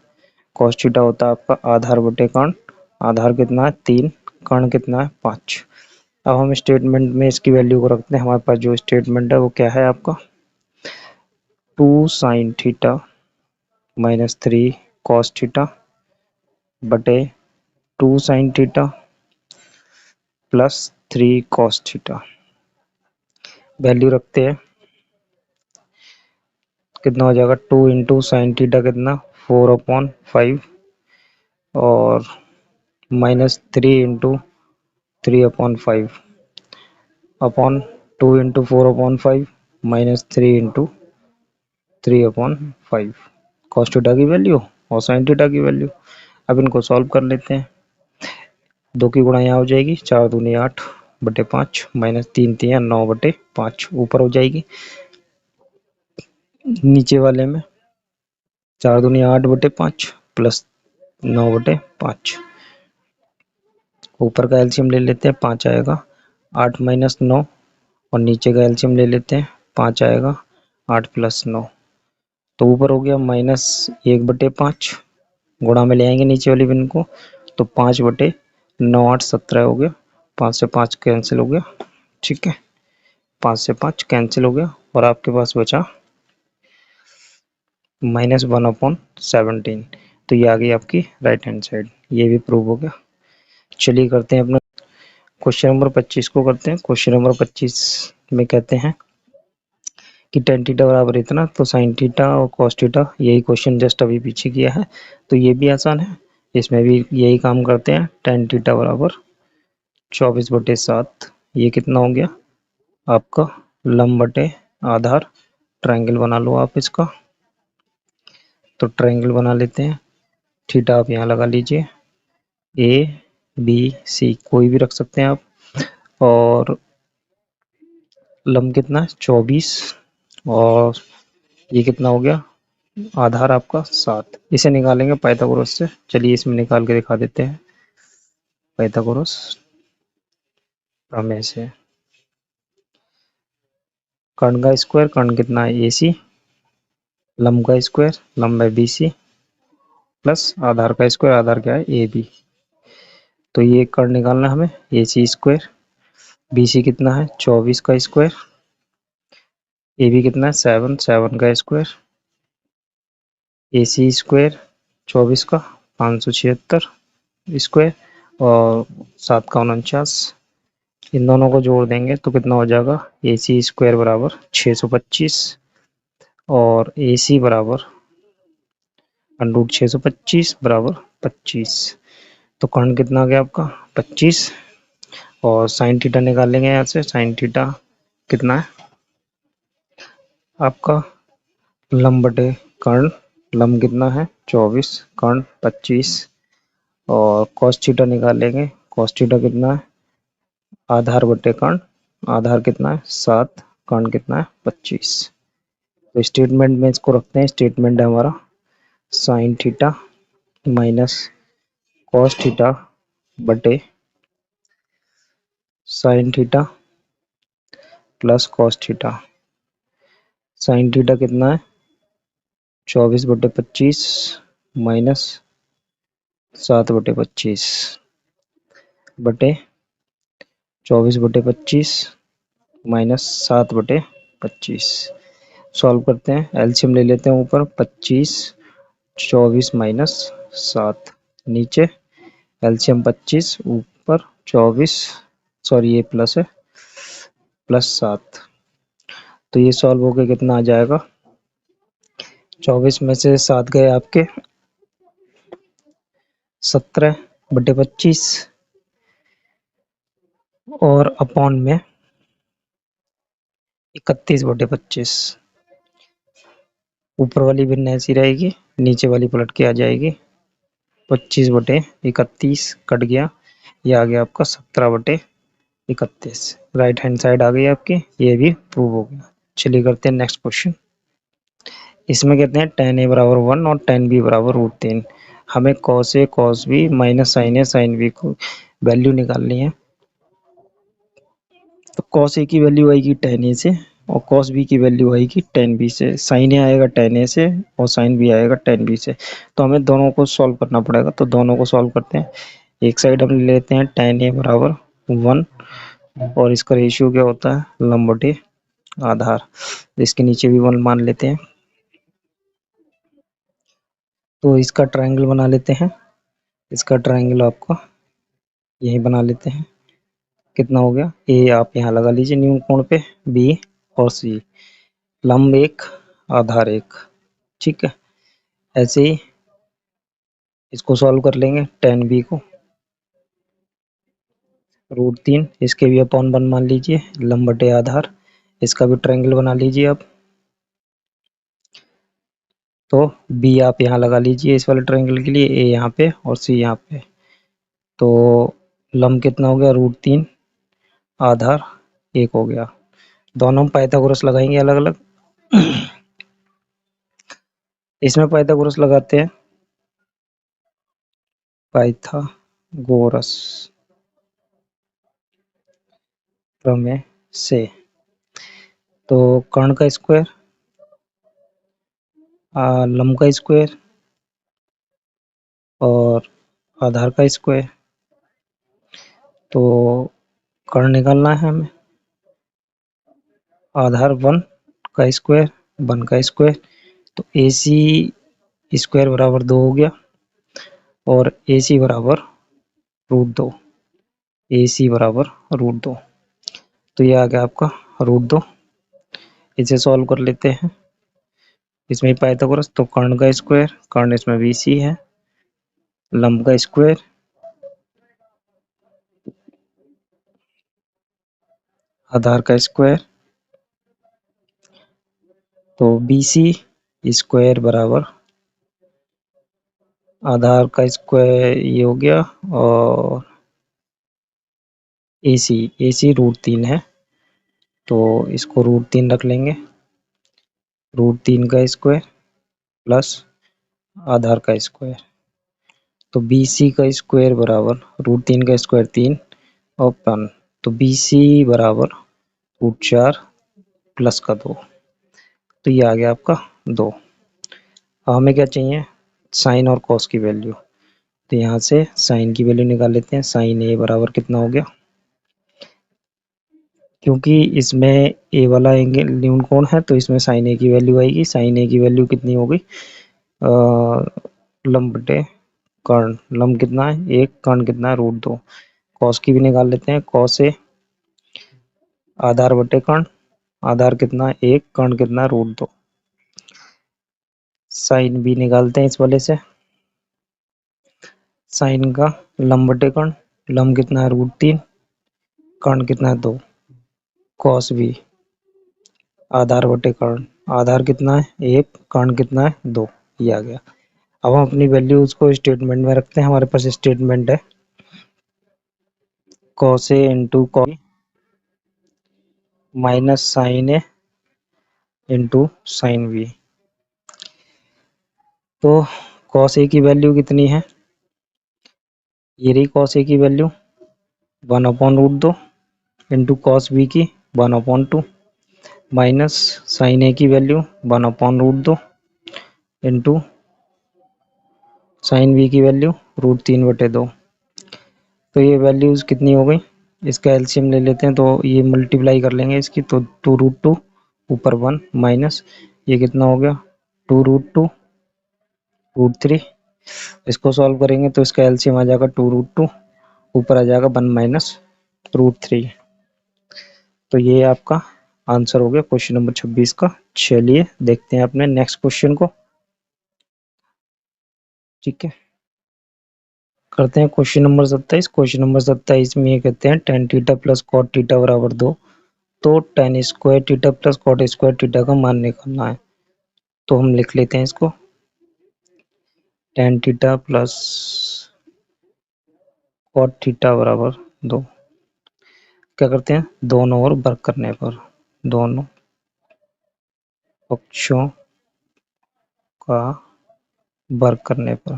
कॉस थीटा होता है आपका आधार बटे कर्ण। आधार कितना है, 3, कर्ण कितना है, 5। अब हम स्टेटमेंट में इसकी वैल्यू को रखते हैं। हमारे पास जो स्टेटमेंट है वो क्या है आपका, 2 sign theta minus 3 cos theta बटे 2 sign theta plus 3 cos theta. Value रखते हैं, कितना हो जाएगा, 2 इंटू साइन थीटा कितना, 4/5, और minus 3 into 3/5 upon 2 into 4/5 minus 3 into 3/5 cos theta की वैल्यू और साइन थीटा की वैल्यू। अब इनको सॉल्व कर लेते हैं। 2 की गुणा यहाँ हो जाएगी, 4 दूनी 8 बटे 5 माइनस 3 3 9 बटे 5 ऊपर हो जाएगी। नीचे वाले में 4 दूनी 8 बटे 5 प्लस 9 बटे 5, ऊपर का एलसीएम ले लेते हैं, 5 आएगा। 8 माइनस 9 और नीचे का एलसीएम ले लेते हैं, 5 आएगा। 8 प्लस 9, तो ऊपर हो गया माइनस 1/5, गुणा में ले आएंगे नीचे वाली बिन को, तो 5/9 8 17 हो गया। 5 से 5 कैंसिल हो गया, ठीक है। 5 से 5 कैंसिल हो गया और आपके पास बचा -1/17। तो ये आ गई आपकी राइट हैंड साइड, ये भी प्रूव हो गया। चलिए करते हैं अपना क्वेश्चन नंबर 25 को करते हैं। क्वेश्चन नंबर 25 में कहते हैं कि tan थीटा बराबर इतना, तो sin थीटा और cos थीटा, यही क्वेश्चन जस्ट अभी पीछे किया है, तो ये भी आसान है, इसमें भी यही काम करते हैं। tan थीटा बराबर 24/7, ये कितना हो गया आपका लंब बटे आधार। ट्रायंगल बना लो आप इसका। तो ट्रायंगल बना लेते हैं। थीटा आप यहाँ लगा लीजिए, ए बी सी कोई भी रख सकते हैं आप, और लंब कितना है, 24, और ये कितना हो गया, आधार आपका 7। इसे निकालेंगे पाइथागोरस से। चलिए इसमें निकाल के दिखा देते हैं पाइथागोरस प्रमेय से। कर्ण का स्क्वायर, कर्ण कितना है, AC, लंब का स्क्वायर, लंब है BC, प्लस आधार का स्क्वायर, आधार क्या है, AB। तो ये कर्ण निकालना है हमें, AC स्क्वायर, BC कितना है, 24 का स्क्वायर, AB कितना है, 7, 7 का स्क्वायर, AC स्क्वायर 24 का 576 स्क्वायर, और 7 का 49। इन दोनों को जोड़ देंगे तो कितना हो जाएगा, AC स्क्वायर बराबर 625 और AC बराबर √625 बराबर 25। तो कर्ण कितना आ गया आपका, 25। और साइन थीटा निकालेंगे यहाँ से। साइन थीटा कितना है आपका, लंब बटे कर्ण, लंब कितना है 24, कर्ण 25, और कॉस थीटा निकालेंगे। कॉस थीटा कितना है, आधार बटे कर्ण, आधार कितना है 7, कर्ण कितना है 25। तो स्टेटमेंट में इसको रखते हैं। स्टेटमेंट है हमारा sine theta minus cos theta बटे sine theta plus cos theta. Sine theta कितना है, 24/25 माइनस 7/25 बटे 24/25 माइनस 7/25। सॉल्व करते हैं, एलसीएम ले लेते हैं। ऊपर 25, 24 माइनस 7, नीचे एलसीएम 25, ऊपर 24 सॉरी ये प्लस है, +7। तो ये सॉल्व होके कितना आ जाएगा, 24 में से 7 गए आपके 17/25 और अपॉन में 31/25। ऊपर वाली भिन्न ऐसी रहेगी, नीचे वाली पलट के आ जाएगी। 25/31 कट गया, ये आ गया आपका 17/31। राइट हैंड साइड आ गई आपकी, ये भी प्रूव हो गया। चलिए करते हैं नेक्स्ट क्वेश्चन। इसमें कहते हैं tan a बराबर 1 और tan b बराबर √3। हमें cos a cos b minus sin a sin b को वैल्यू निकालनी है। तो cos a की वैल्यू आएगी tan a से और cos b की वैल्यू आएगी tan b से। sin a आएगा tan a से और sin b आएगा tan b से। तो हमें दोनों को सॉल्व करना पड़ेगा, तो दोनों को सॉल्व करते हैं। एक साइड हम लेते हैं tan a बराबर 1 और इसका रेशियो क्या होता है, लंब बटे आधार। इसके नीचे भी 1 मान लेते हैं। तो इसका ट्रायंगल बना लेते हैं। इसका ट्रायंगल आपका यही बना लेते हैं। कितना हो गया, ए आप यहाँ लगा लीजिए न्यू कोण पे, बी और सी, लंब 1 आधार 1। ठीक है, ऐसे ही इसको सॉल्व कर लेंगे। tan b को √3, इसके भी अपॉन 1 मान लीजिए, लंब बटे आधार। इसका भी ट्रायंगल बना लीजिए आप। तो बी आप यहाँ लगा लीजिए इस वाले ट्रायंगल के लिए, ए यहाँ पे और सी यहाँ पे। तो लंब कितना हो गया, √3 आधार 1 हो गया। दोनों में पाइथागोरस लगाएंगे अलग अलग। इसमें पाइथागोरस लगाते हैं, पाइथागोरस प्रमेय से। तो कर्ण का स्क्वायर, लंब का स्क्वायर और आधार का स्क्वायर। तो कर्ण निकालना है हमें, आधार 1 का स्क्वायर 1 का स्क्वायर। तो AC स्क्वायर बराबर 2 हो गया और AC बराबर √2, AC बराबर √2। तो ये आ गया आपका √2। इसे सॉल्व कर लेते हैं। इसमें पाइथागोरस, तो कर्ण का स्क्वायर, कर्ण इसमें BC है, लंब का स्क्वायर आधार का स्क्वायर। तो BC स्क्वायर बराबर आधार का स्क्वायर ये हो गया और AC √3 है, तो इसको √3 रख लेंगे। √3 का स्क्वायर प्लस आधार का स्क्वायर। तो BC का स्क्वायर बराबर √3 का स्क्वायर 3 और 1, तो BC बराबर √4 प्लस का 2। तो ये आ गया आपका 2। अब हमें क्या चाहिए, साइन और कॉस की वैल्यू। तो यहाँ से साइन की वैल्यू निकाल लेते हैं। साइन ए बराबर कितना हो गया, क्योंकि इसमें ए वाला एंगल न्यून कोण है तो इसमें साइन ए की वैल्यू आएगी। साइन ए की वैल्यू कितनी हो गई, लंब बटे कर्ण। लंब कितना है 1, कर्ण कितना है √2। कॉस की भी निकाल लेते हैं। कॉस ए आधार बटे कर्ण, आधार कितना है 1, कर्ण कितना है √2। साइन बी निकालते हैं इस वाले से। साइन का लंब बटे कर्ण, लंब कितना है √3, कर्ण कितना है 2। कॉस बी आधार बटे कर्ण, आधार कितना है 1, कर्ण कितना है 2। ये आ गया। अब हम अपनी वैल्यूज को स्टेटमेंट में रखते हैं। हमारे पास स्टेटमेंट है cos a इंटू cos माइनस sine A into sine B. तो cos a की वैल्यू कितनी है, ये रही cos a की वैल्यू 1/√2 इंटू cos b की 1/2 माइनस साइन ए की वैल्यू 1/√2 इंटू साइन बी की वैल्यू √3/2। तो ये वैल्यूज कितनी हो गई, इसका एलसीएम ले लेते हैं। तो ये मल्टीप्लाई कर लेंगे इसकी, तो 2√2 ऊपर 1 माइनस ये कितना हो गया 2√2 √3। इसको सॉल्व करेंगे तो इसका एलसीएम आ जाएगा 2√2 ऊपर आ जाएगा 1 माइनस √3। तो ये आपका आंसर हो गया क्वेश्चन नंबर 26 का। चलिए देखते हैं अपने नेक्स्ट क्वेश्चन को। ठीक है, करते हैं क्वेश्चन नंबर 27। क्वेश्चन नंबर 27 में ये कहते हैं tan theta plus cot theta बराबर 2, तो tan square theta plus cot square theta का मान निकालना है। तो हम लिख लेते हैं इसको, tan theta plus cot theta बराबर 2। क्या करते हैं, दोनों ओर वर्ग करने पर, दोनों पक्षों का वर्ग करने पर,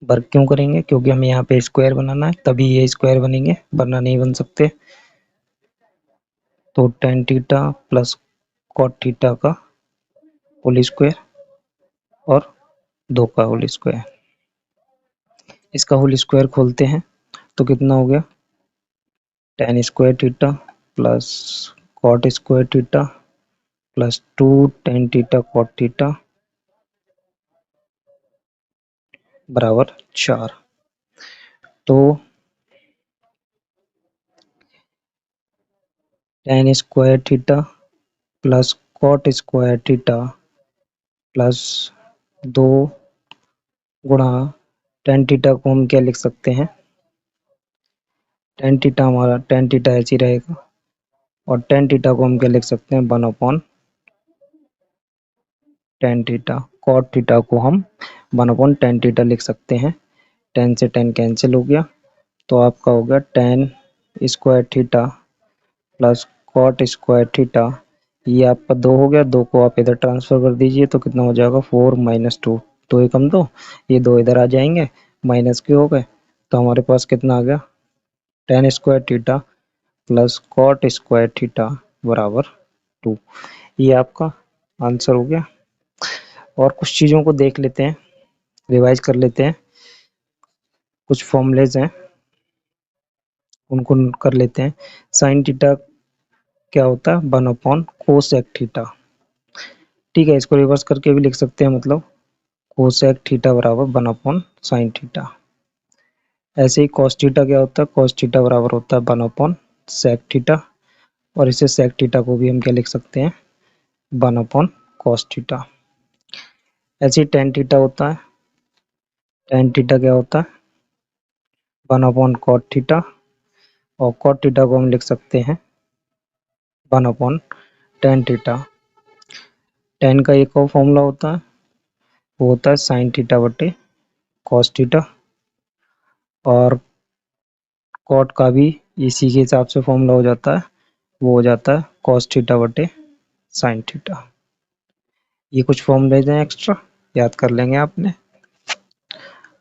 वर्ग क्यों करेंगे, क्योंकि हमें यहाँ पे स्क्वायर बनाना है, तभी ये स्क्वायर बनेंगे, वरना नहीं बन सकते। तो tan theta plus cot theta का होल स्क्वायर और 2 का होल स्क्वायर। इसका होल स्क्वायर खोलते हैं तो कितना हो गया, tan square theta plus cot square theta plus 2 tan theta cot theta बराबर 4। तो tan square theta plus cot square theta plus 2 गुणा tan थीटा को हम क्या लिख सकते हैं, tan थीटा हमारा tan थीटा ऐसे ही रहेगा, और tan थीटा को हम क्या लिख सकते हैं, 1/tan थीटा। cot थीटा को हम 1/tan थीटा लिख सकते हैं। tan से tan कैंसिल हो गया, तो आपका हो गया tan square theta plus cot square theta. ये आपका 2 हो गया, 2 को आप इधर ट्रांसफर कर दीजिए तो कितना हो जाएगा, 4 - 2। 2 एकम 2, ये 2 इधर आ जाएंगे, माइनस के हो गए, तो हमारे पास कितना आ गया, tan square theta plus cot square theta बराबर 2। ये आपका आंसर हो गया। और कुछ चीज़ों को देख लेते हैं, रिवाइज कर लेते हैं। कुछ फॉर्मूलेज हैं उनको कर लेते हैं। साइन थीटा क्या होता है, 1/कोसेक थीटा। ठीक है, इसको रिवर्स करके भी लिख सकते हैं, मतलब कोसेक थीटा बराबर 1/साइन थीटा। ऐसे ही कॉस थीटा क्या होता है, कॉस थीटा बराबर होता है 1/सेक थीटा, और इसे सेक थीटा को भी हम क्या लिख सकते हैं, 1/कॉस थीटा। ऐसे ही टेन थीटा होता है, टेन थीटा क्या होता है, 1/कॉट थीटा, और कॉट थीटा को हम लिख सकते हैं 1/tan थीटा। टेन का एक और फॉर्मूला होता है, वो होता है साइन थीटा बटे कॉस थीटा, और कॉट का भी इसी के हिसाब से फॉर्मूला हो जाता है, वो हो जाता है कॉस थीटा बटे साइन थीटा। ये कुछ फॉर्मूले हैं एक्स्ट्रा, याद कर लेंगे आपने।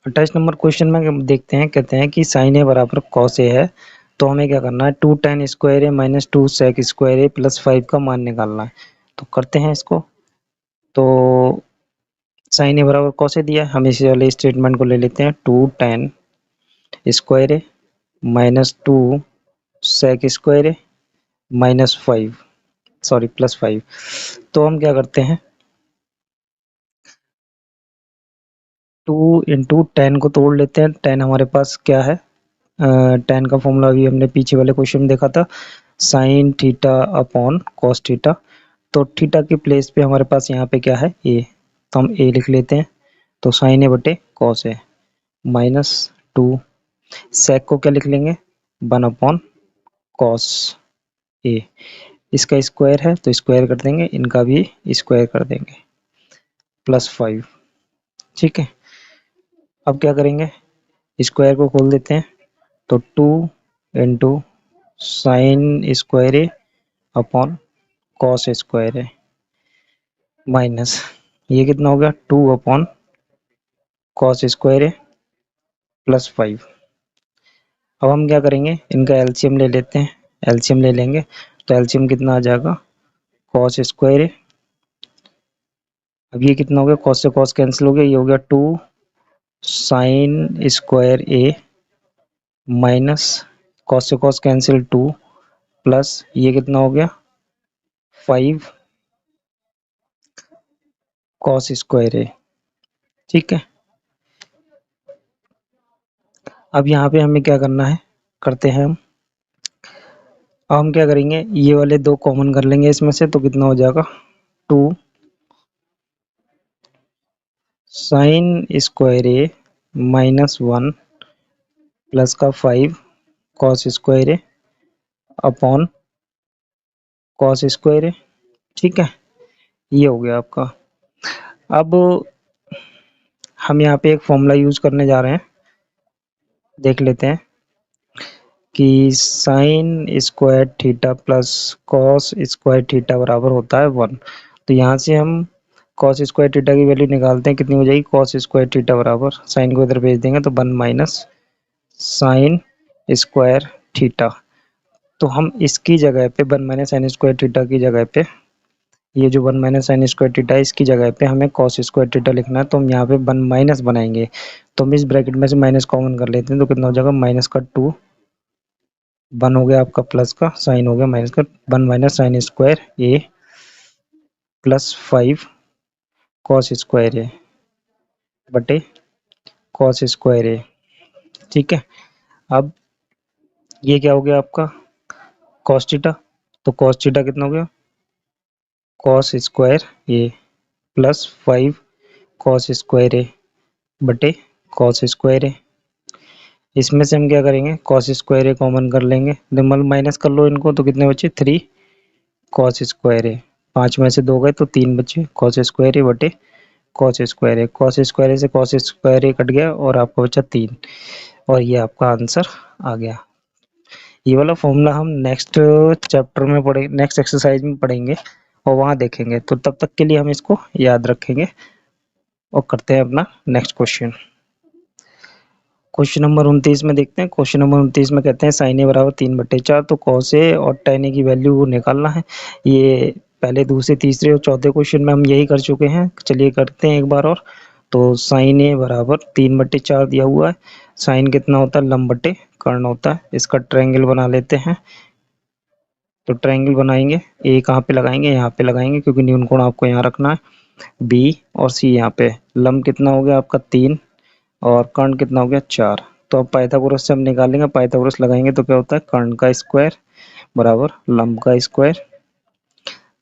28 नंबर क्वेश्चन में देखते हैं, कहते हैं कि साइन ए बराबर कॉस ए है, तो हमें क्या करना है, 2 tan स्क्वायर ए माइनस 2 सेक स्क्वायर ए प्लस 5 का मान निकालना है। तो करते हैं इसको। तो साइन ए बराबर कॉस ए दिया है, हम इसी वाले स्टेटमेंट को ले लेते हैं, 2 tan स्क्वायर ए माइनस 2 सेक स्क्वायर ए माइनस 5, सॉरी प्लस 5। तो हम क्या करते हैं, 2 इंटू टेन को तोड़ लेते हैं। टेन हमारे पास क्या है, टेन का फॉर्मूला अभी हमने पीछे वाले क्वेश्चन में देखा था, sine theta upon cos theta. तो थीटा के प्लेस पे हमारे पास यहाँ पे क्या है, ए, तो हम ए लिख लेते हैं। तो साइन ए बटे कॉस ए माइनस 2, सेक को क्या लिख लेंगे, 1/कॉस ए। इसका स्क्वायर है तो स्क्वायर कर देंगे, इनका भी स्क्वायर कर देंगे, प्लस 5। ठीक है, अब क्या करेंगे, स्क्वायर को खोल देते हैं, तो 2 इंटू साइन स्क्वायर ए अपॉन कॉस स्क्वायर ए माइनस, ये कितना हो गया, 2/कॉस स्क्वायर ए प्लस 5। अब हम क्या करेंगे, इनका एलसीएम ले लेते हैं, एलसीएम ले लेंगे तो एलसीएम कितना आ जाएगा, कॉस स्क्वायर ए। अब ये कितना हो गया, कॉस से कॉस कैंसिल हो गया, ये हो गया 2 साइन स्क्वायर ए माइनस कॉस से कॉस कैंसिल 2 प्लस ये कितना हो गया, 5 कॉस स्क्वायर ए। ठीक है, अब यहाँ पे हमें क्या करना है, करते हैं हम क्या करेंगे, ये वाले दो कॉमन कर लेंगे इसमें से, तो कितना हो जाएगा 2 साइन स्क्वायर ए -1 प्लस का 5 कॉस स्क्वायर ए अपॉन कॉस स्क्वायर ए। ठीक है, ये हो गया आपका। अब हम यहाँ पे एक फॉर्मूला यूज करने जा रहे हैं, देख लेते हैं कि sine square theta plus cos square theta बराबर होता है 1। तो यहाँ से हम कॉस स्क्वायर थीटा की वैल्यू निकालते हैं, कितनी हो जाएगी, कॉस स्क्वायर थीटा बराबर साइन को इधर भेज देंगे तो 1 माइनस साइन स्क्वायर थीटा। तो हम इसकी जगह पे 1 माइनस साइन स्क्वायर थीटा की जगह पे, ये जो 1 माइनस साइन स्क्वायर थीटा है इसकी जगह पे हमें कॉस स्क्वायर थीटा लिखना है, तो हम यहाँ पे 1 माइनस बनाएंगे। तो हम इस ब्रैकेट में से माइनस कॉमन कर लेते हैं, तो कितना हो जाएगा, माइनस का 2 1 हो गया आपका, प्लस का साइन हो गया माइनस का 1 माइनस साइन स्क्वायर ए प्लस 5 कॉस स्क्वायर ए बटे कॉस स्क्वायर ए। ठीक है, अब ये क्या हो गया आपका कॉस थीटा, तो कॉस थीटा कितना हो गया, कॉस स्क्वायर ए प्लस 5 कॉस स्क्वायर ए बटे कॉस स्क्वायर ए। इसमें से हम क्या करेंगे, कॉस स्क्वायर ए कॉमन कर लेंगे, डिमल माइनस कर लो इनको, तो कितने बचे 3 कॉस स्क्वायर ए, 5 में से 2 गए तो 3 बचे, कॉस स्क्वायर ए बटे कॉस स्क्वायर ए। कॉस स्क्वायर ए से कॉस स्क्वायर ए कट गया और आपका बचा 3, और ये आपका आंसर आ गया। ये वाला फॉर्मूला हम नेक्स्ट चैप्टर में पढ़े, नेक्स्ट एक्सरसाइज में पढ़ेंगे और वहाँ देखेंगे, तो तब तक के लिए हम इसको याद रखेंगे और करते हैं अपना नेक्स्ट क्वेश्चन। क्वेश्चन नंबर 29 में देखते हैं। क्वेश्चन नंबर 29 में कहते हैं साइन ए बराबर 3/4, तो कॉस ए और टेन ए की वैल्यू निकालना है। ये पहले दूसरे तीसरे और चौथे क्वेश्चन में हम यही कर चुके हैं, चलिए करते हैं एक बार और। तो साइन ए बराबर 3/4 दिया हुआ है, साइन कितना होता है, लंब बटे कर्ण होता है। इसका ट्रायंगल बना लेते हैं, तो ट्रायंगल बनाएंगे, ए कहाँ पे लगाएंगे, यहाँ पे लगाएंगे क्योंकि न्यून कोण आपको यहाँ रखना है, बी और सी यहाँ पे। लंब कितना हो गया आपका 3 और कर्ण कितना हो गया 4। तो अब पाइथागोरस से हम निकालेंगे, पाइथागोरस लगाएंगे तो क्या होता है, कर्ण का स्क्वायर बराबर लंब का स्क्वायर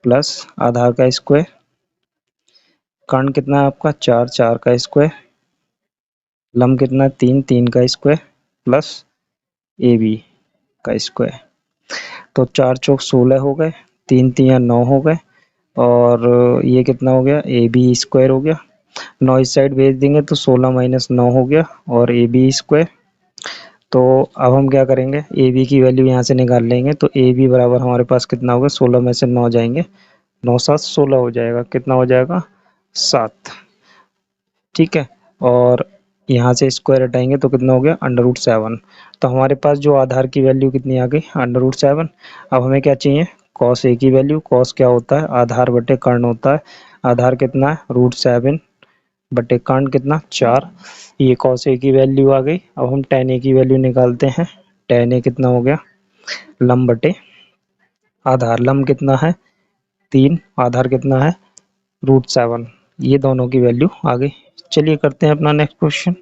प्लस आधार का स्क्वायर। कर्ण कितना है आपका 4, 4 का स्क्वायर, लंब कितना 3, 3 का स्क्वायर प्लस ए बी का स्क्वायर। तो 4 चौक 16 हो गए, 3 3 9 हो गए, और ये कितना हो गया, ए बी स्क्वायर हो गया। 9 इस साइड भेज देंगे तो 16 माइनस 9 हो गया और ए बी स्क्वायर। तो अब हम क्या करेंगे, ए बी की वैल्यू यहाँ से निकाल लेंगे, तो ए बी बराबर हमारे पास कितना होगा, 16 में से 9 जाएंगे, 9 7 16 हो जाएगा, कितना हो जाएगा 7। ठीक है, और यहाँ से स्क्वायर हटाएंगे तो कितना हो गया √7। तो हमारे पास जो आधार की वैल्यू कितनी आ गई, √7। अब हमें क्या चाहिए, कॉस ए की वैल्यू। कॉस क्या होता है, आधार बटे कर्ण होता है। आधार कितना है √7 बटे कर्ण कितना 4। ये कॉस ए की वैल्यू आ गई। अब हम टेन ए की वैल्यू निकालते हैं। टेन ए कितना हो गया, लंब बटे आधार। लंब कितना है 3, आधार कितना है √7। ये दोनों की वैल्यू आ गई। चलिए करते हैं अपना नेक्स्ट क्वेश्चन।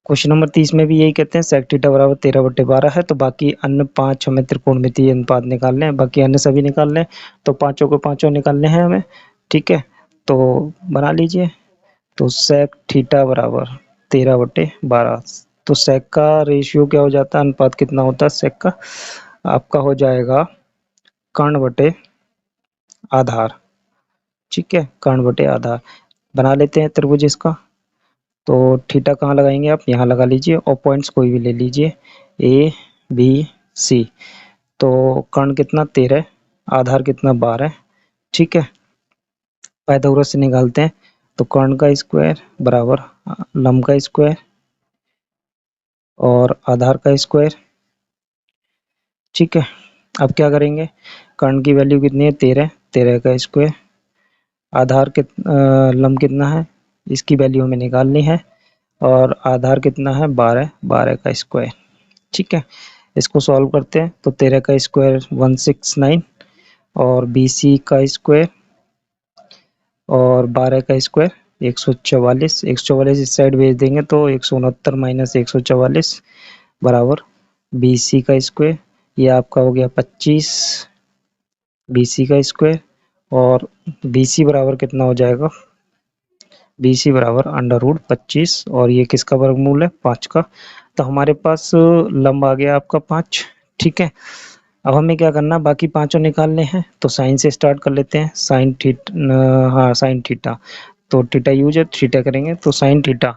क्वेश्चन नंबर 30 में भी यही कहते हैं सेक थीटा बराबर 13/12 है। तो बाकी अन्य 5 हमें त्रिकोणमितीय अनुपात निकालने हैं, बाकी अन्य सभी निकालने हैं, तो पांचों को पांचों निकालने हैं हमें। ठीक है, तो बना लीजिए। तो सेक थीटा बराबर 13/12, तो सेक का रेशियो क्या हो जाता है, अनुपात कितना होता है सेक का, आपका हो जाएगा कर्ण बटे आधार। ठीक है, कर्ण बटे आधार। बना लेते हैं त्रिभुज इसका। तो थीटा कहाँ लगाएंगे आप, यहाँ लगा लीजिए और पॉइंट्स कोई भी ले लीजिए, ए बी सी। तो कर्ण कितना 13, आधार कितना 12। ठीक है, पाइथागोरस से निकालते हैं। तो कर्ण का स्क्वायर बराबर लंब का स्क्वायर और आधार का स्क्वायर। ठीक है, अब क्या करेंगे, कर्ण की वैल्यू कितनी है 13, 13 का स्क्वायर। आधार लंब कितना है, इसकी वैल्यू हमें निकालनी है, और आधार कितना है 12, 12 का स्क्वायर। ठीक है, इसको सॉल्व करते हैं। तो 13 का स्क्वायर 169 और BC का स्क्वायर और 12 का स्क्वायर 144, 144 इस साइड भेज देंगे तो 169 माइनस 144 बराबर BC का स्क्वायर। ये आपका हो गया 25 BC का स्क्वायर। और BC बराबर कितना हो जाएगा, BC बराबर √25 और ये किसका वर्गमूल है, 5 का। तो हमारे पास लंब आ गया आपका 5। ठीक है, अब हमें क्या करना, बाकी पांचों निकालने हैं। तो साइन से स्टार्ट कर लेते हैं, साइन थीटा, हाँ साइन थीटा, तो थीटा यूज है, थीटा करेंगे तो साइन थीटा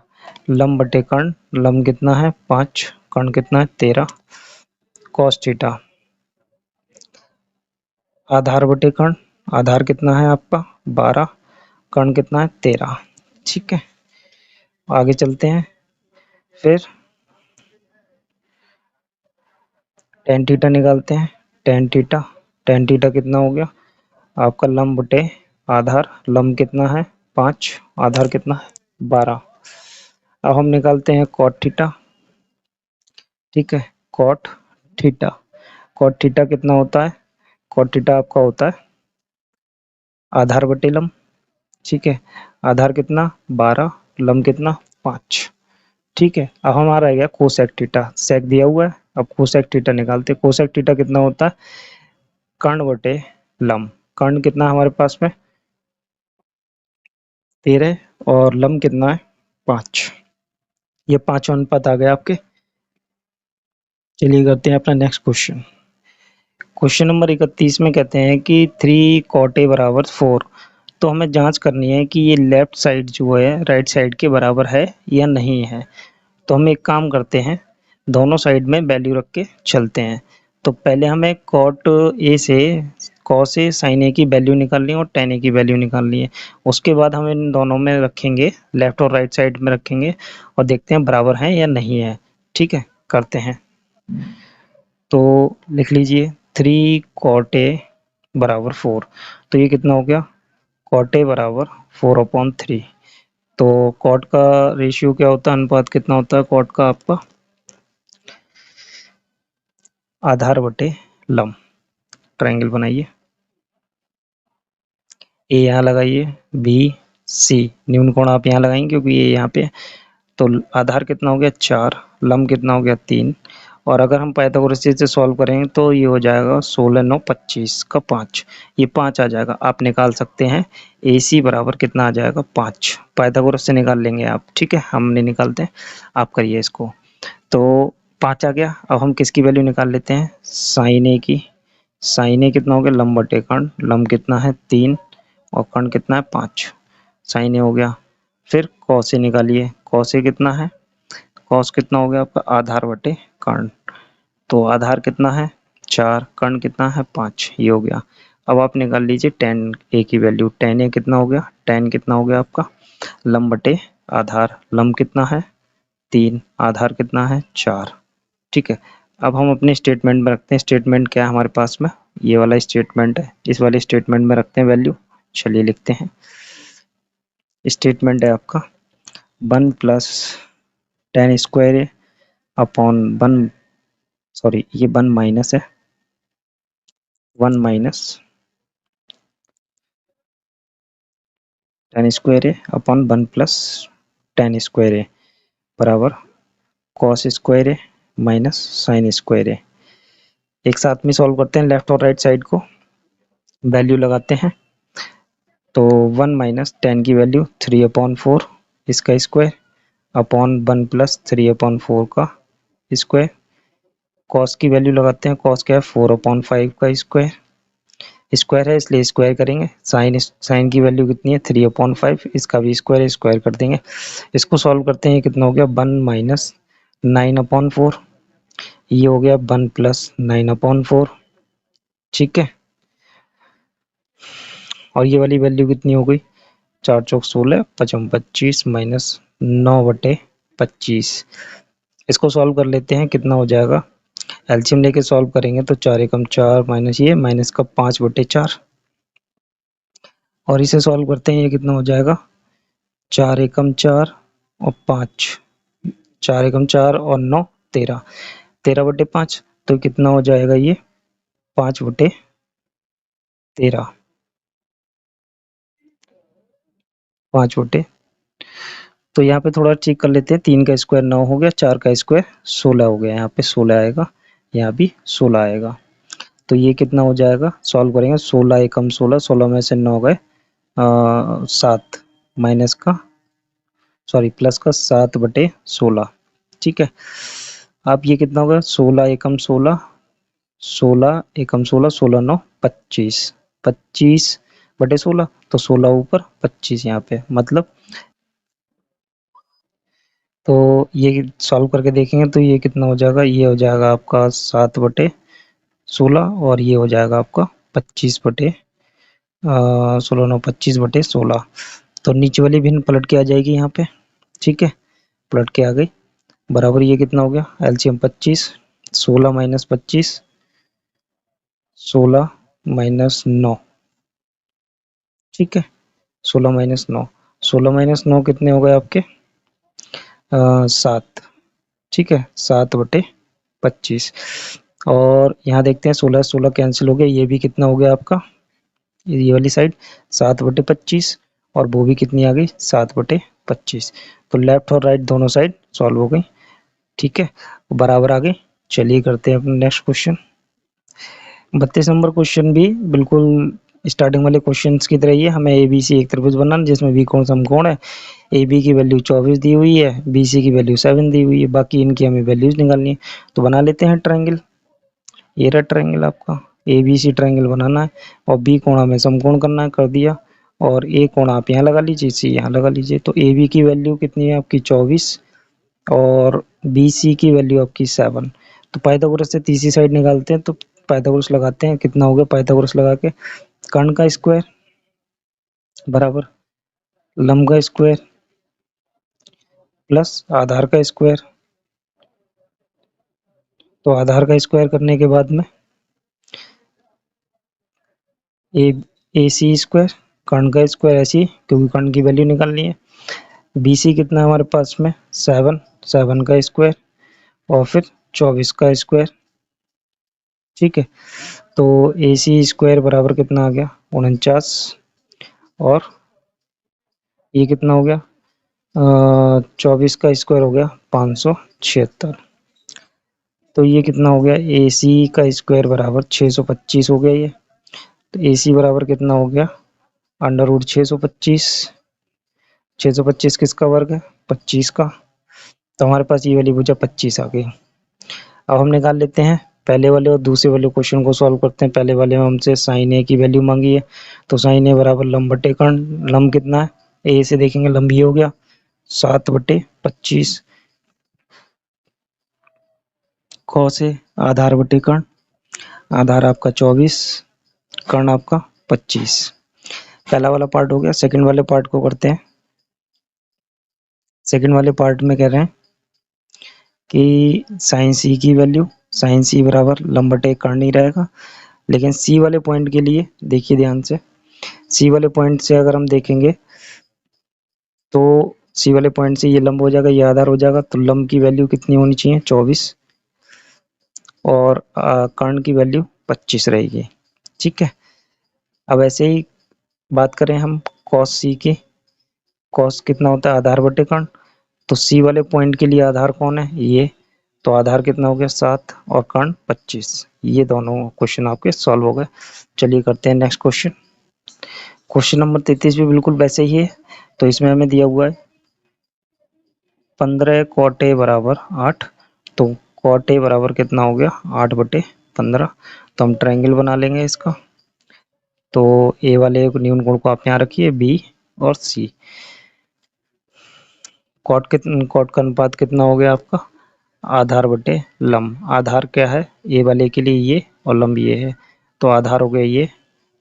लंब बटे कर्ण, लंब कितना है 5, कर्ण कितना है 13, कॉस थीटा आधार बटे कर्ण, आधार कितना है आपका 12, कर्ण कितना है 13। ठीक है, आगे चलते हैं। फिर टेन थीटा निकालते हैं, टेन थीटा, टेन थीटा कितना हो गया आपका लंब बटे आधार, लंब कितना है 5, आधार कितना है 12। अब हम निकालते हैं कॉट थीटा। ठीक है, कॉट थीटा, कॉट थीटा कितना होता है, कॉट थीटा आपका होता है आधार बटे लंब। ठीक है, आधार कितना 12, लंब कितना 5। ठीक है, अब हमारा आ गया कोसेक थीटा, सेक दिया हुआ है, अब कोसेक थीटा निकालते हैं। कोसेक थीटा कितना होता है कर्ण बटे लंब, कर्ण कितना है हमारे पास में 13 और लंब कितना है 5। ये पांचों अनुपात आ गए आपके। चलिए करते हैं अपना नेक्स्ट क्वेश्चन। क्वेश्चन नंबर 31 में कहते हैं कि 3 cot a बराबर 4। तो हमें जांच करनी है कि ये लेफ्ट साइड जो है राइट साइड के बराबर है या नहीं है। तो हम एक काम करते हैं, दोनों साइड में वैल्यू रख के चलते हैं। तो पहले हमें cot a से cos a sin a की वैल्यू निकालनी है और tan a की वैल्यू निकालनी है। उसके बाद हम इन दोनों में रखेंगे, लेफ्ट और राइट साइड में रखेंगे और देखते हैं बराबर है या नहीं है। ठीक है, करते हैं। तो लिख लीजिए 3 cot a बराबर 4। तो ये कितना हो गया, cot a बराबर 4/3। तो cot का रेशियो क्या होता है, अनुपात कितना होता है cot का आपका, आधार बटे लंब। ट्रायंगल बनाइए, ए यहाँ लगाइए, बी सी, न्यून कोण आप यहाँ लगाएंगे क्योंकि ये यहाँ पे। तो आधार कितना हो गया 4, लंब कितना हो गया 3। और अगर हम पाइथागोरस से सॉल्व करेंगे तो ये हो जाएगा 16 9 25 का 5, ये 5 आ जाएगा। आप निकाल सकते हैं ए सी बराबर कितना आ जाएगा 5, पाइथागोरस से निकाल लेंगे आप। ठीक है, हम नहीं निकालते, आप करिए इसको। तो 5 आ गया। अब हम किसकी वैल्यू निकाल लेते हैं, साइन ए की। साइन ए कितना हो गया लंब बटे कर्ण, लंब कितना है 3 और कर्ण कितना है 5, साइन ए हो गया। फिर कॉस ए निकालिए, कॉस ए कितना है, कॉस कितना हो गया आपका आधार बटे कर्ण। तो आधार कितना है 4, कर्ण कितना है 5, ये हो गया। अब आप निकाल लीजिए tan ए की वैल्यू, tan ए कितना हो गया, tan कितना हो गया आपका लंब बटे आधार, लंब कितना है 3, आधार कितना है 4। ठीक है, अब हम अपने स्टेटमेंट में रखते हैं। स्टेटमेंट क्या है हमारे पास में, ये वाला स्टेटमेंट है, इस वाले स्टेटमेंट में रखते हैं वैल्यू। चलिए लिखते हैं, स्टेटमेंट है आपका 1 प्लस tan स्क्वायर ए अपॉन 1, सॉरी ये 1 माइनस है, 1 माइनस tan स्क्वायर ए अपॉन 1 प्लस tan स्क्वायर ए बराबर cos स्क्वायर ए माइनस साइन स्क्वायर ए। एक साथ में सॉल्व करते हैं, लेफ्ट और राइट साइड को वैल्यू लगाते हैं। तो 1 माइनस tan की वैल्यू 3/4 इसका स्क्वायर अपॉन 1 प्लस 3/4 का स्क्वायर। cos की वैल्यू लगाते हैं, cos क्या है 4/5 का स्क्वायर, स्क्वायर है इसलिए स्क्वायर करेंगे। साइन की वैल्यू कितनी है 3/5, इसका भी स्क्वायर स्क्वायर कर देंगे। इसको सॉल्व करते हैं, कितना हो गया 1 माइनस 9/4, ये हो गया 1 प्लस 9/4। ठीक है, और ये वाली वैल्यू कितनी हो गई 4 चौक 16, 5 25 माइनस 9/25। इसको सॉल्व कर लेते हैं, कितना हो जाएगा, एलसीएम लेके सॉल्व करेंगे तो 4 एकम 4 माइनस ये माइनस का 5/4, और इसे सॉल्व करते हैं, ये कितना हो जाएगा 4 एकम 4 और 5, 4 एकम 4 और 9 13, 13/5। तो कितना हो जाएगा ये 5/13, 5/13। तो यहाँ पे थोड़ा चेक कर लेते हैं, 3 का स्क्वायर 9 हो गया, 4 का स्क्वायर 16 हो गया, यहाँ पे 16 आएगा, यहाँ भी 16 आएगा। तो ये कितना हो जाएगा, सॉल्व करेंगे, 16 एकम 16, 16 में से 9 गए 7, माइनस का सॉरी प्लस का 7/16, ठीक है। अब ये कितना होगा, 16 एकम 16, 16 एकम 16, 16 9 25, 25/16, तो 16 ऊपर 25 यहाँ पे, मतलब तो ये सॉल्व करके देखेंगे तो ये कितना हो जाएगा, ये हो जाएगा आपका 7/16 और ये हो जाएगा आपका 16 9 25/16। तो नीचे वाली भिन्न पलट के आ जाएगी यहाँ पे, ठीक है, पलट के आ गई, बराबर ये कितना हो गया, एलसीएम 25, 16 माइनस 25, 16 माइनस 9, ठीक है, 16 माइनस 9, 16 माइनस 9 कितने हो गए आपके 7, ठीक है, 7/25। और यहाँ देखते हैं 16 16 कैंसिल हो गया, ये भी कितना हो गया आपका, ये वाली साइड 7/25 और वो भी कितनी आ गई 7/25। तो लेफ्ट और राइट दोनों साइड सॉल्व हो गई, ठीक है, बराबर आ गए। चलिए करते हैं अपना नेक्स्ट क्वेश्चन। 32 नंबर क्वेश्चन भी बिल्कुल स्टार्टिंग वाले क्वेश्चंस की तरह ही है। हमें ए बी सी एक त्रिभुज बनाना जिसमें बी कोण समकोण है, ए बी की वैल्यू 24 दी हुई है, बी सी की वैल्यू 7 दी हुई है, बाकी इनकी हमें वैल्यूज निकालनी है। तो बना लेते हैं ट्रायंगल, ये रहा ट्रायंगल आपका, ए बी सी ट्रायंगल बनाना है और बी कोण हमें समकोण करना है, कर दिया, और ए कोण आप यहाँ लगा लीजिए, सी यहाँ लगा लीजिए। तो ए बी की वैल्यू कितनी है आपकी 24 और बी सी की वैल्यू आपकी 7। तो पाइथागोरस से तीसरी साइड निकालते हैं, तो पाइथागोरस लगाते हैं, कितना हो गया पाइथागोरस लगा के, कर्ण का स्क्वायर बराबर लंब का स्क्वायर प्लस आधार का स्क्वायर। तो आधार का स्क्वायर करने के बाद में ए सी स्क्वायर, कर्ण का स्क्वायर ऐसी क्योंकि कर्ण की वैल्यू निकालनी है, बी सी कितना है हमारे पास में 7, 7 का स्क्वायर और फिर 24 का स्क्वायर, ठीक है। तो ए सी स्क्वायर बराबर कितना आ गया 49 और ये कितना हो गया 24 का स्क्वायर हो गया 576। तो ये कितना हो गया ए सी का स्क्वायर बराबर 625 हो गया ये। तो ए सी बराबर कितना हो गया √ 625, 625 किसका वर्ग है 25 का। तो हमारे पास ये वाली भुजा 25 आ गई। अब हम निकाल लेते हैं पहले वाले और दूसरे वाले क्वेश्चन को सॉल्व करते हैं। पहले वाले में हमसे साइन ए की वैल्यू मांगी है, तो साइन ए बराबर लंब बटे कर्ण, लंब कितना है ए से देखेंगे लंब ये हो गया 7/25, कॉस ए आधार बटे कर्ण, आधार आपका 24, कर्ण आपका 25। पहला वाला पार्ट हो गया। सेकंड वाले पार्ट को करते हैं। सेकंड वाले पार्ट में कह रहे हैं कि साइन सी की वैल्यू, साइन सी बराबर लंब बटे कर्ण ही रहेगा, लेकिन सी वाले पॉइंट के लिए देखिए ध्यान से, सी वाले पॉइंट से अगर हम देखेंगे तो सी वाले पॉइंट से ये लंब हो जाएगा, ये आधार हो जाएगा, तो लंब की वैल्यू कितनी होनी चाहिए 24 और कर्ण की वैल्यू 25 रहेगी, ठीक है। अब ऐसे ही बात करें हम कॉस सी की, कॉस कितना होता है आधार बटे कर्ण, तो सी वाले पॉइंट के लिए आधार कौन है ये, तो आधार कितना हो गया 7 और कर्ण 25। ये दोनों क्वेश्चन आपके सॉल्व हो गए। चलिए करते हैं नेक्स्ट क्वेश्चन। क्वेश्चन नंबर 33 भी बिल्कुल वैसे ही है। तो इसमें हमें दिया हुआ है 15 cot a बराबर 8, तो cot a बराबर कितना हो गया 8/15। तो हम ट्रायंगल बना लेंगे इसका। तो ए वाले न्यून कोण को आप यहाँ रखिए, बी और सी। कॉट का अनुपात कितना हो गया आपका आधार बटे लंब। आधार क्या है ए वाले के लिए ये और लंब ये है, तो आधार हो गया ये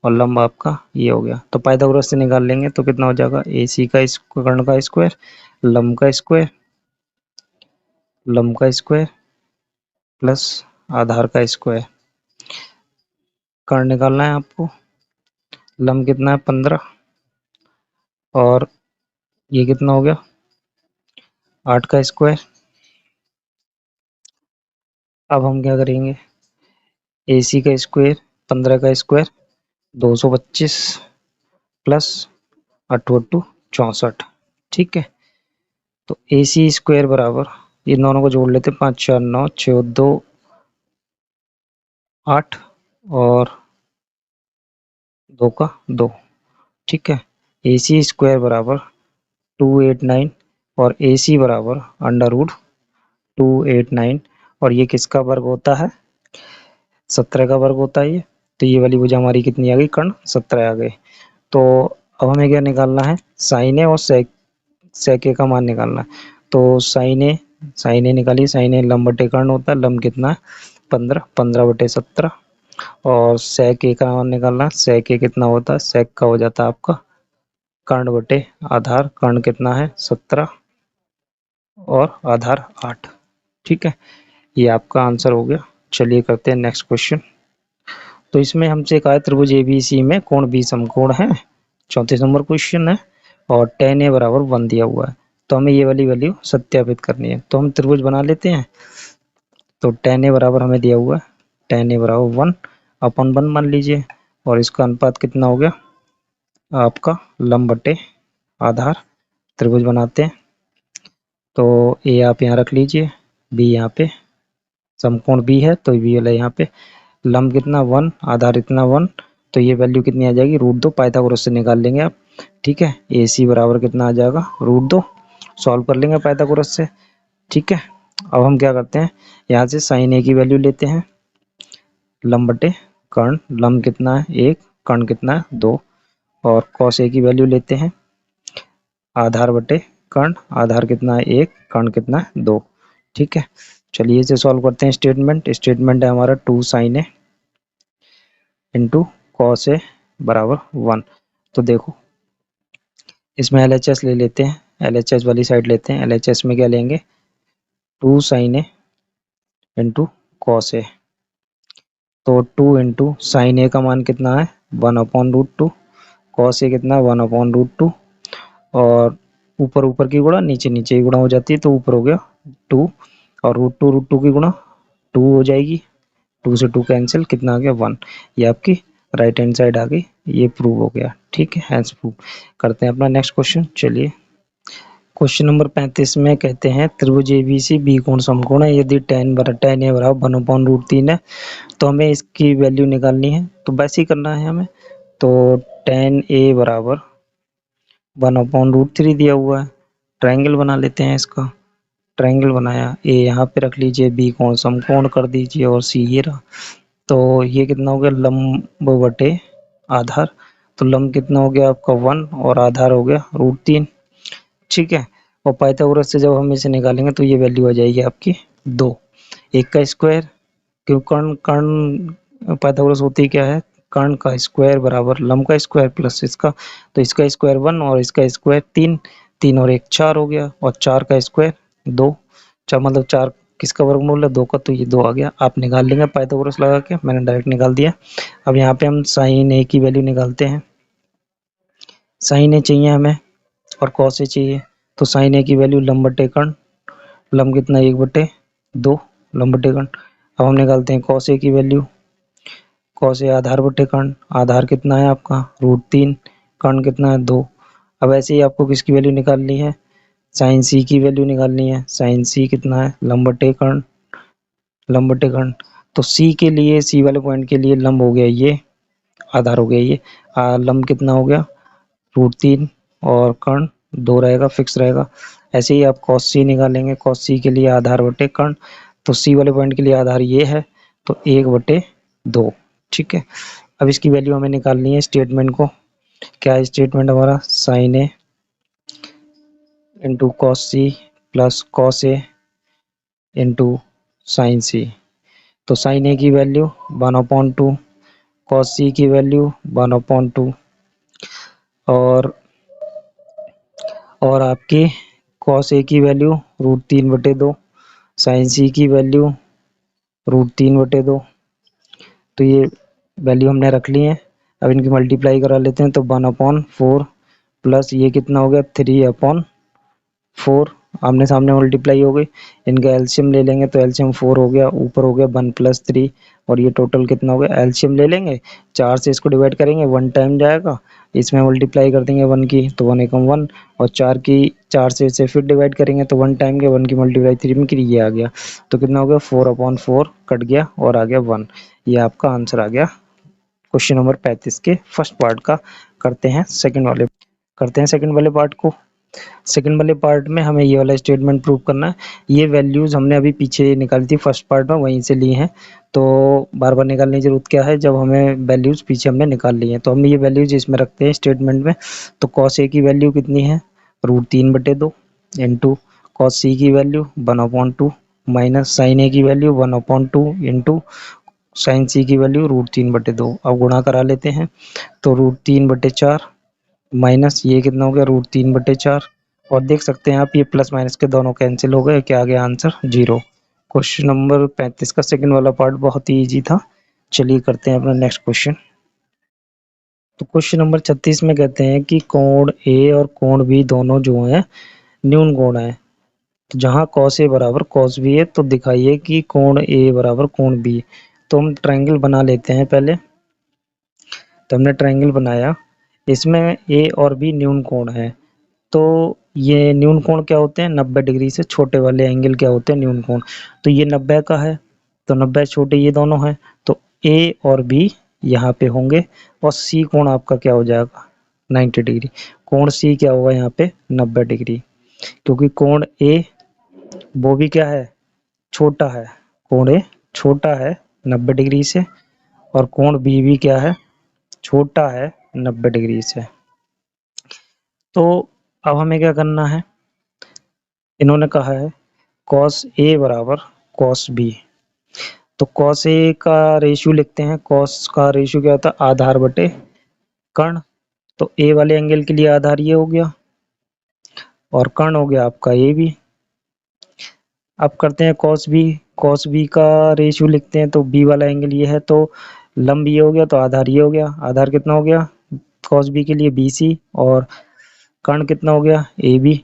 और लंब आपका ये हो गया। तो पाइथागोरस से निकाल लेंगे तो कितना हो जाएगा ए सी का कर्ण का स्क्वायर, लंब का स्क्वायर, लंब का स्क्वायर प्लस आधार का स्क्वायर। कर्ण निकालना है आपको, लंब कितना है 15 और ये कितना हो गया 8 का स्क्वायर। अब हम क्या करेंगे ए सी का स्क्वायर 15 का स्क्वायर 225 प्लस 8 × 8 = 64, ठीक है। तो AC स्क्वायर बराबर, ये दोनों को जोड़ लेते हैं, 5 4 9 6 2 8 और 2 का 2, ठीक है। AC स्क्वायर बराबर 289 और AC बराबर अंडर रूट 289, और ये किसका वर्ग होता है, 17 का वर्ग होता है ये। तो ये वाली भुजा हमारी कितनी आ गई, कर्ण 17 आ गए। तो अब हमें क्या निकालना है, साइन ए और सेक ए का मान निकालना है। तो साइन ए निकालिए, साइन ए लंब बटे कर्ण होता है, लंब कितना है 15, 15 बटे 17। और सेक ए का मान निकालना है, सेक ए कितना होता है, सेक का हो जाता है आपका कर्ण बटे आधार, कर्ण कितना है 17 और आधार 8, ठीक है। ये आपका आंसर हो गया। चलिए करते हैं नेक्स्ट क्वेश्चन। तो इसमें हमसे कहा है त्रिभुज एबीसी में कोण बी समकोण है, 34 नंबर क्वेश्चन है, और tan a बराबर 1 दिया हुआ है। तो हमें ये वाली वैल्यू सत्यापित करनी है, तो हम त्रिभुज बना लेते हैं। तो tan a बराबर हमें दिया हुआ है, tan a बराबर 1 अपन 1 मान लीजिए, और इसका अनुपात कितना हो गया आपका लंब बटे आधार। त्रिभुज बनाते हैं, तो a आप यहाँ रख लीजिए, b यहाँ पे, समकोण b है तो b वाला यहाँ पे, लंब कितना 1, आधार इतना 1, तो ये वैल्यू कितनी आ जाएगी √2, पाइथागोरस से निकाल लेंगे आप, ठीक है। AC बराबर कितना आ जाएगा √2, सॉल्व कर लेंगे पाइथागोरस से, ठीक है। अब हम क्या करते हैं, यहाँ से साइन ए की वैल्यू लेते हैं, लंब बटे कर्ण, लंब कितना है 1, कर्ण कितना है 2, और कॉस ए की वैल्यू लेते हैं, आधार बटे कर्ण, आधार कितना है 1, कर्ण कितना है 2, ठीक है। चलिए इसे सॉल्व करते हैं। स्टेटमेंट है हमारा 2 sign A into cos A बराबर 1। तो देखो इसमें LHS ले लेते हैं, LHS वाली साइड लेते हैं, LHS में क्या लेंगे 2 sign A into cos A. तो 2 इंटू साइन ए का मान कितना है 1/√2, कॉस ए कितना है 1/√2, और ऊपर ऊपर की गुणा नीचे नीचे की गुणा हो जाती है, तो ऊपर हो गया 2, और √2 की गुणा 2 हो जाएगी, 2 से 2 कैंसिल, कितना आ गया 1। ये आपकी राइट हैंड साइड आ गई, ये प्रूव हो गया, ठीक है, हैंस प्रूव। करते हैं अपना नेक्स्ट क्वेश्चन। चलिए क्वेश्चन नंबर 35 में कहते हैं त्रिभुज एबीसी बी कोण समकोण है, यदि tan ए बराबर 1/√3 है, तो हमें इसकी वैल्यू निकालनी है। तो वैसे ही करना है हमें, तो tan ए बराबर 1/√3 दिया हुआ है, ट्रायंगल बना लेते हैं इसका। ट्रायंगल बनाया, ए यहाँ पे रख लीजिए, बी कोण समकोण कर दीजिए, और सी ये रहा। तो ये कितना हो गया लंब बटे आधार, तो लंब कितना हो गया आपका 1 और आधार हो गया √3, ठीक है। और पाइथागोरस से जब हम इसे निकालेंगे तो ये वैल्यू आ जाएगी आपकी 2, 1 का स्क्वायर, क्यों कर्ण कर्ण पाइथागोरस होती क्या है, कर्ण का स्क्वायर बराबर लंब का स्क्वायर प्लस इसका, तो इसका स्क्वायर 1 और इसका स्क्वायर 3, 3 और 1 4 हो गया, और 4 का स्क्वायर 2, 4 मतलब 4 किसका वर्गमूल है 2 का, तो ये 2 आ गया। आप निकाल लेंगे पाइथागोरस लगा के, मैंने डायरेक्ट निकाल दिया। अब यहाँ पे हम साइन ए की वैल्यू निकालते हैं, साइन ए चाहिए हमें और कॉस ए चाहिए। तो साइन ए की वैल्यू लंब बटे कर्ण, लंब कितना 1/2 लंब बटे कर्ण। अब हम निकालते हैं कॉस ए की वैल्यू, कॉस ए आधार बटे कर्ण, आधार कितना है आपका √3, कर्ण कितना है 2। अब ऐसे ही आपको किसकी वैल्यू निकालनी है, साइन सी की वैल्यू निकालनी है। साइन सी कितना है लंब बटे कर्ण, लंब बटे कर्ण। तो सी के लिए, सी वाले पॉइंट के लिए लंब हो गया ये, आधार हो गया ये, लंब कितना हो गया √3, और कर्ण 2 रहेगा, फिक्स रहेगा। ऐसे ही आप कॉस सी निकालेंगे, कॉस सी के लिए आधार बटे कर्ण, तो सी वाले पॉइंट के लिए आधार ये है, तो 1/2, ठीक है। अब इसकी वैल्यू हमें निकालनी है स्टेटमेंट को। क्या है स्टेटमेंट हमारा, sine A into cos C plus cos A into sine C. तो साइन ए की वैल्यू 1/2, कॉस सी की वैल्यू 1/2, और आपकी कॉस ए की वैल्यू √3/2, साइन सी की वैल्यू √3/2। तो ये वैल्यू हमने रख ली है। अब इनकी मल्टीप्लाई करा लेते हैं, तो 1/4 प्लस ये कितना हो गया 3/4, आमने सामने मल्टीप्लाई हो गई, इनका एलसीएम ले लेंगे तो एलसीएम 4 हो गया, ऊपर हो गया 1 + 3 और ये टोटल कितना हो गया, एलसीएम ले लेंगे 4 से इसको डिवाइड करेंगे 1 टाइम जाएगा, इसमें मल्टीप्लाई कर देंगे 1 की तो 1 एकम 1 और 4 से इसे फिर डिवाइड करेंगे तो 1 टाइम के 1 की मल्टीप्लाई 3 में की ये आ गया, तो कितना हो गया 4/4 कट गया और आ गया 1। ये आपका आंसर आ गया क्वेश्चन नंबर 35 के फर्स्ट पार्ट का। करते हैं सेकंड वाले पार्ट को। सेकंड वाले पार्ट में हमें ये वाला स्टेटमेंट प्रूव करना है। ये वैल्यूज हमने अभी पीछे निकाली थी फर्स्ट पार्ट में, वहीं से ली हैं, तो बार बार निकालने की जरूरत क्या है जब हमें वैल्यूज पीछे हमने निकाल ली हैं। तो हम ये वैल्यूज इसमें रखते हैं स्टेटमेंट में। तो कॉस ए की वैल्यू कितनी है, √3/2 इंटू कॉस सी की वैल्यू 1/2 माइनस साइन ए की वैल्यू 1/2 इंटू साइन सी की वैल्यू √3/2। अब गुणा करा लेते हैं तो √3/4 माइनस ये कितना हो गया √3/4 और देख सकते हैं आप ये प्लस माइनस के दोनों कैंसिल हो गए, क्या आ गया आंसर 0। क्वेश्चन नंबर 35 का सेकंड वाला पार्ट बहुत ही इजी था। चलिए करते हैं अपना नेक्स्ट क्वेश्चन। तो क्वेश्चन नंबर 36 में कहते हैं कि कोण ए और कोण बी दोनों जो हैं न्यून कोण है। तो जहाँ cos ए बराबर cos बी है तो दिखाइए कि कोण ए बराबर कोण बी। तो हम ट्रायंगल बना लेते हैं पहले। तो हमने ट्रायंगल बनाया, इसमें ए और बी न्यून कोण है। तो ये न्यून कोण क्या होते हैं, 90 डिग्री से छोटे वाले एंगल क्या होते हैं, न्यून कोण। तो ये 90 का है, तो 90 छोटे ये दोनों हैं, तो ए और बी यहाँ पे होंगे और सी कोण आपका क्या हो जाएगा 90 डिग्री। कोण सी क्या होगा यहाँ पे 90 डिग्री, क्योंकि कोण ए वो भी क्या है छोटा है, कोण ए छोटा है 90 डिग्री से और कोण बी भी क्या है छोटा है 90 डिग्री से। तो अब हमें क्या करना है, इन्होंने कहा है cos A बराबर cos B। तो cos A का रेशियो लिखते हैं, cos का रेशियो क्या होता है आधार बटे कर्ण। तो A वाले एंगल के लिए आधार ये हो गया और कर्ण हो गया आपका A भी। अब करते हैं cos B का रेशियो लिखते हैं, तो B वाला एंगल ये है तो लंब ये हो गया तो आधार ये हो गया। आधार कितना हो गया cos B के लिए BC और कर्ण कितना हो गया AB।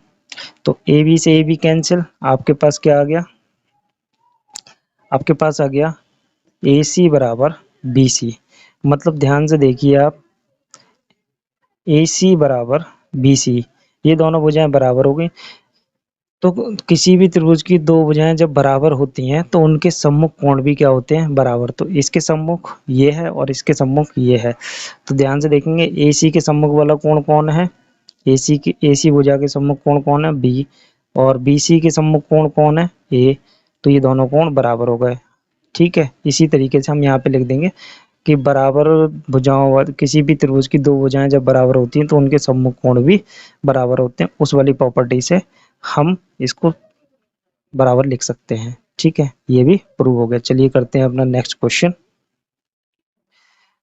तो AB से AB कैंसिल, आपके पास क्या आ गया, आपके पास आ गया AC बराबर BC। मतलब ध्यान से देखिए आप, AC बराबर BC, ये दोनों भुजाएं बराबर हो गई। तो किसी भी त्रिभुज की दो भुजाएं जब बराबर होती हैं तो उनके सम्मुख कोण भी क्या होते हैं बराबर। तो इसके सम्मुख ये है और इसके सम्मुख ये है। तो ध्यान से देखेंगे AC के सम्मुख वाला कोण कौन है, AC भुजा के सम्मुख कोण कौन है B और BC के सम्मुख कोण कौन है A। तो ये दोनों कोण बराबर हो गए। ठीक है, इसी तरीके से हम यहाँ पे लिख देंगे कि बराबर भुजाओं किसी भी त्रिभुज की दो भुजाएं जब बराबर होती हैं तो उनके सम्मुख कोण भी बराबर होते हैं। उस वाली प्रॉपर्टी से हम इसको बराबर लिख सकते हैं। ठीक है, ये भी प्रूव हो गया। चलिए करते हैं अपना नेक्स्ट क्वेश्चन।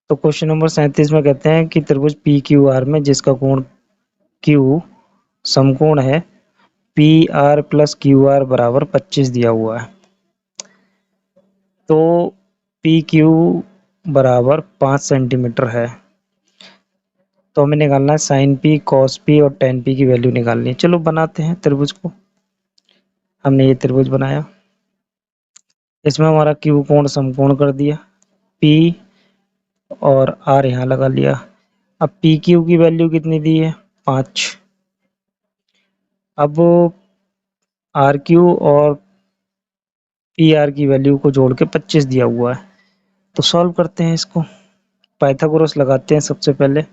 तो क्वेश्चन नंबर 37 में कहते हैं कि त्रिभुज पी क्यू आर में जिसका कोण क्यू समकोण है P R plus Q R बराबर 25 दिया हुआ है। तो पी क्यू बराबर 5 सेंटीमीटर है। तो हमें निकालना है साइन पी कॉस पी और टेन पी की वैल्यू निकालनी है। चलो बनाते हैं त्रिभुज को। हमने ये त्रिभुज बनाया, इसमें हमारा क्यू कोण समकोण कर दिया, पी और आर यहाँ लगा लिया। अब पी क्यू की वैल्यू कितनी दी है 5। अब आर क्यू और पी आर की वैल्यू को जोड़ के 25 दिया हुआ है। तो सॉल्व करते हैं इसको, पाइथागोरस लगाते हैं सबसे पहले।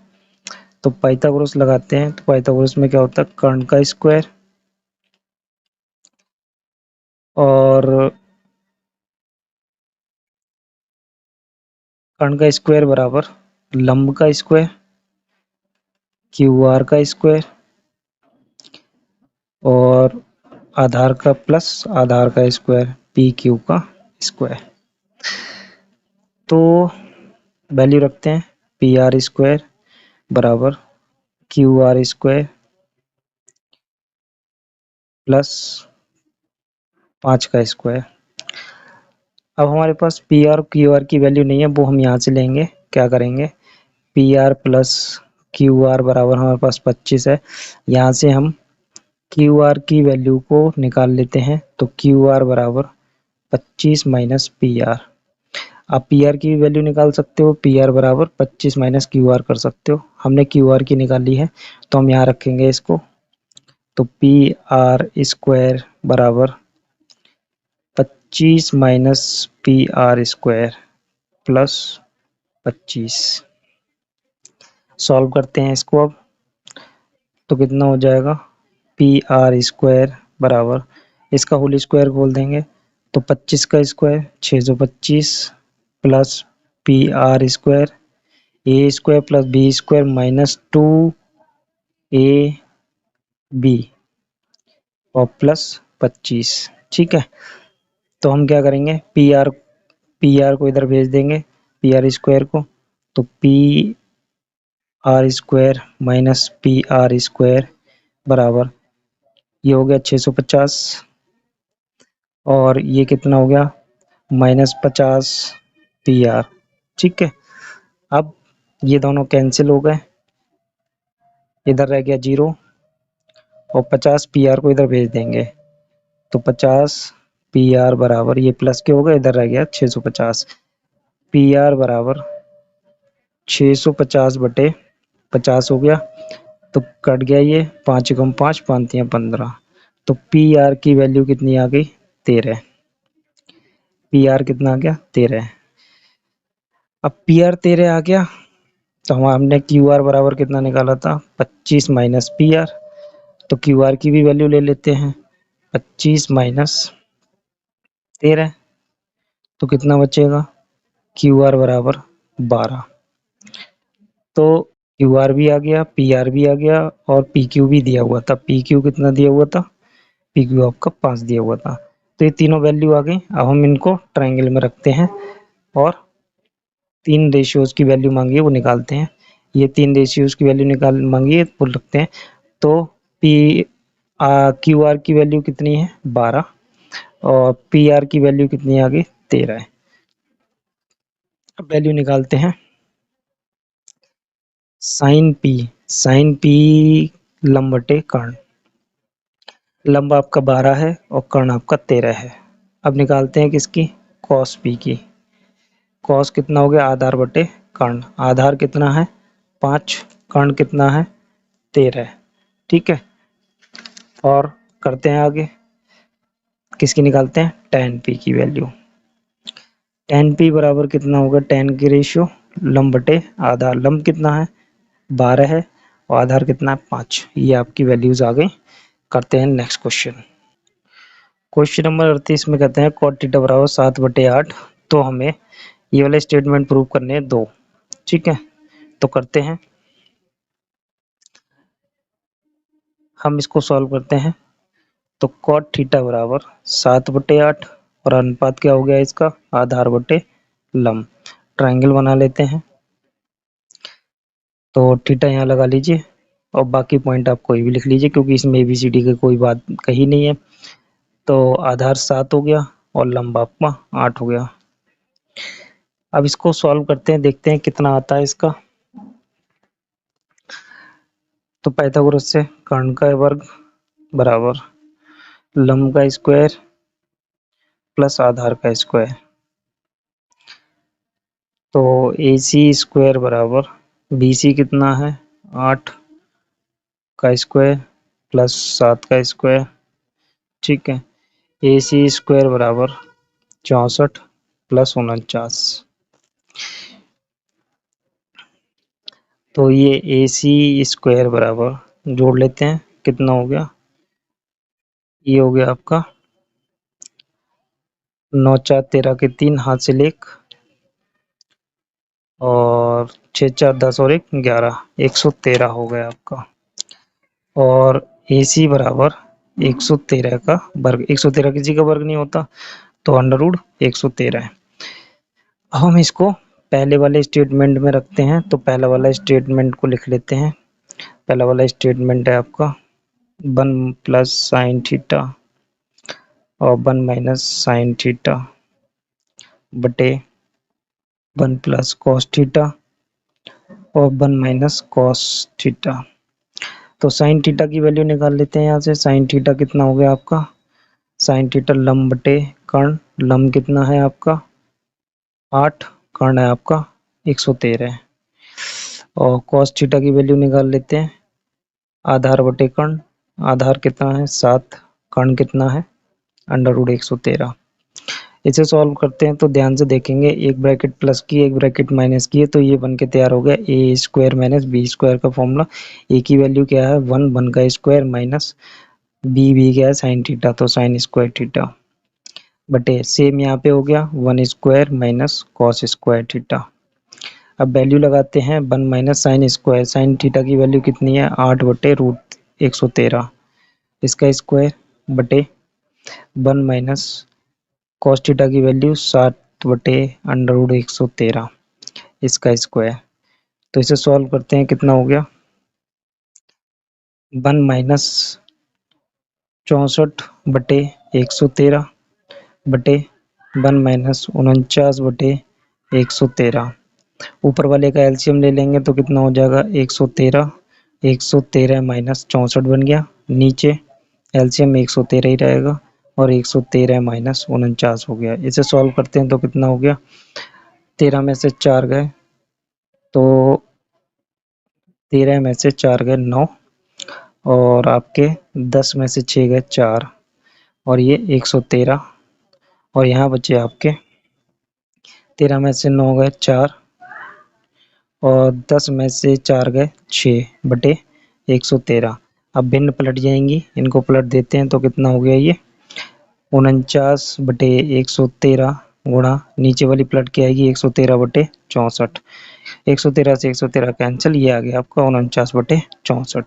तो पाइथागोरस लगाते हैं, तो पाइथागोरस में क्या होता है कर्ण का स्क्वायर और कर्ण का स्क्वायर बराबर लंब का स्क्वायर क्यू आर का स्क्वायर और आधार का प्लस आधार का स्क्वायर पी क्यू का स्क्वायर। तो वैल्यू रखते हैं पी आर स्क्वायर बराबर क्यू आर स्क्वायर प्लस 5 का स्क्वायर। अब हमारे पास पी आर क्यू आर की वैल्यू नहीं है, वो हम यहाँ से लेंगे। क्या करेंगे, P R plus Q R बराबर हमारे पास 25 है, यहाँ से हम क्यू आर की वैल्यू को निकाल लेते हैं। तो क्यू आर बराबर 25 माइनस पी आर। आप पी आर की वैल्यू निकाल सकते हो, पी आर बराबर 25 माइनस क्यू आर कर सकते हो। हमने क्यू आर की निकाली है तो हम यहाँ रखेंगे इसको। तो पी आर स्क्वायर बराबर 25 minus P R square plus 25। Solve करते हैं इसको अब। तो कितना हो जाएगा, पी आर स्क्वायर बराबर, इसका होल स्क्वायर बोल देंगे तो 25 का square 625 plus P R square A square plus B square minus 2 A B और प्लस 25। ठीक है, तो हम क्या करेंगे, पी आर को इधर भेज देंगे, पी आर स्क्वायर को। तो P R square minus P R square बराबर, ये हो गया 650 और ये कितना हो गया -50 पी आर। ठीक है, अब ये दोनों कैंसिल हो गए, इधर रह गया 0 और 50 पी आर को इधर भेज देंगे। तो 50 पी आर बराबर, ये प्लस के हो गए, इधर रह गया 650 पी आर बराबर 650 बटे 50 हो गया। तो कट गया ये 5 एकम 5 5 तियां 15। तो पी आर की वैल्यू कितनी आ गई 13। पी आर कितना आ गया 13। अब पी आर 13 आ गया तो हमने क्यू आर बराबर कितना निकाला था 25 माइनस पी आर। तो क्यू आर की भी वैल्यू ले लेते हैं 25 माइनस 13। तो कितना बचेगा, क्यू आर बराबर 12। तो क्यू आर भी आ गया, पी आर भी आ गया और पी क्यू भी दिया हुआ था। पी क्यू कितना दिया हुआ था, पी क्यू आपका 5 दिया हुआ था। तो ये तीनों वैल्यू आ गई। अब हम इनको ट्रायंगल में रखते हैं और 3 रेशियोज की वैल्यू मांगी है वो निकालते हैं। ये 3 रेशियोज की वैल्यू निकाल मांगी है वो रखते हैं। तो पी क्यू आर की वैल्यू कितनी है 12 और पी आर की वैल्यू कितनी आ गई 13 है। अब वैल्यू निकालते हैं। साइन पी लंब बटे कर्ण। लंब आपका 12 है और कर्ण आपका 13 है। अब निकालते हैं किसकी, कॉस पी की। कॉस कितना हो गया, आधार बटे कर्ण। आधार कितना है 5, कर्ण कितना है 13। ठीक है, और करते हैं आगे, किसकी निकालते हैं, tan p की वैल्यू। tan p बराबर कितना होगा, tan की रेशियो लंब बटे आधार। लंब कितना है 12 है और आधार कितना है 5। ये आपकी वैल्यूज आ गई। करते हैं नेक्स्ट क्वेश्चन। क्वेश्चन नंबर 38 में कहते हैं cot थीटा बराबर 7/8। तो हमें ये वाले स्टेटमेंट प्रूव करने हैं 2। ठीक है, तो करते हैं, हम इसको सॉल्व करते हैं। तो cot थीटा बराबर 7/8 और अनुपात क्या हो गया इसका, आधार बटे लंब। ट्रायंगल बना लेते हैं। तो थीटा यहाँ लगा लीजिए और बाकी पॉइंट आप कोई भी लिख लीजिए क्योंकि इसमें ABCD की कोई बात कही नहीं है। तो आधार 7 हो गया और लंब आपका 8 हो गया। अब इसको सॉल्व करते हैं, देखते हैं कितना आता है इसका। तो पाइथागोरस से कर्ण का वर्ग बराबर लंब का स्क्वायर प्लस आधार का स्क्वायर। तो AC स्क्वायर बराबर BC कितना है 8 का स्क्वायर प्लस 7 का स्क्वायर। ठीक है, AC स्क्वायर बराबर 64 प्लस 49। तो ये AC स्क्वायर बराबर जोड़ लेते हैं, कितना हो गया, ये हो गया आपका 9 4 13 के 3 हाथ से लेख और 6 4 10 और 1 11 113 हो गया आपका। और AC बराबर 113 का वर्ग। 113 किसी का वर्ग नहीं होता तो अंडर रूट 113 है। हम इसको पहले वाले स्टेटमेंट में रखते हैं। तो पहला वाला स्टेटमेंट को लिख लेते हैं। पहला वाला स्टेटमेंट है आपका 1 प्लस साइन थीटा और 1 माइनस साइन थीटा बटे 1 प्लस कॉस थीटा और 1 माइनस कॉस थीटा। तो साइन थीटा की वैल्यू निकाल लेते हैं यहाँ से। साइन थीटा कितना हो गया आपका, साइन थीटा लंब बटे कर्ण, लंब कितना है आपका 8, कर्ण है आपका 113। और कॉस थीटा की वैल्यू निकाल लेते हैं, आधार बटे कर्ण, आधार कितना है 7, कर्ण कितना है √113। इसे सॉल्व करते हैं तो ध्यान से देखेंगे, एक ब्रैकेट प्लस की एक ब्रैकेट माइनस की है, तो ये बन के तैयार हो गया ए स्क्वायर माइनस बी स्क्वायर का फॉर्मूला। ए की वैल्यू क्या है 1 का स्क्वायर माइनस बी क्या है साइन थीटा, तो साइन स्क्वायर थीटा बटे सेम यहाँ पे हो गया 1 square minus cos square theta. अब वैल्यू लगाते हैं 1 minus sine square, sign theta की वैल्यू कितनी है 8 बटे √113, इसका स्क्वायर बटे 1 माइनस कॉस थीटा की वैल्यू 7 बटे √113, इसका स्क्वायर। तो इसे सॉल्व करते हैं, कितना हो गया 1 माइनस 64 बटे 113 बटे 1 माइनस 49 बटे 113। ऊपर वाले का एलसीएम ले लेंगे तो कितना हो जाएगा 113 माइनस 64 बन गया, नीचे एलसीएम 113 ही रहेगा और 113 माइनस 49 हो गया। इसे सॉल्व करते हैं तो कितना हो गया, 13 में से 4 गए तो 13 में से 4 गए 9, और आपके 10 में से 6 गए 4, और ये 113, और यहाँ बचे आपके 13 में से 9 गए 4 और 10 में से 4 गए 6 बटे 113। अब भिन्न पलट जाएंगी, इनको पलट देते हैं तो कितना हो गया ये 49 बटे 113 गुणा नीचे वाली पलट के आएगी 113 बटे 64, 113 से 113 कैंसिल, ये आ गया आपका 49 बटे 64।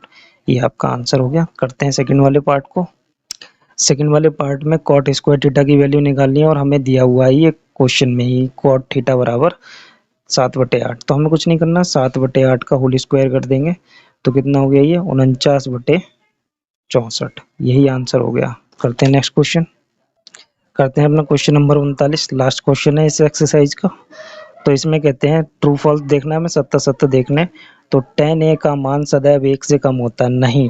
ये आपका आंसर हो गया। करते हैं सेकंड वाले पार्ट को। सेकंड वाले पार्ट में कॉट स्क्वायर थीटा की वैल्यू निकालनी है और हमें दिया हुआ है ये क्वेश्चन में ही कॉट थीटा बराबर 7/8। तो हमें कुछ नहीं करना, 7/8 का होल स्क्वायर कर देंगे तो कितना हो गया ये 49 बटे 64, यही आंसर हो गया। करते हैं नेक्स्ट क्वेश्चन। करते हैं अपना क्वेश्चन नंबर 39, लास्ट क्वेश्चन है इस एक्सरसाइज का। तो इसमें कहते हैं ट्रू फॉल्स देखना है, हमें सत्य सत्य देखना है। तो tan a का मान सदैव 1 से कम होता है, नहीं,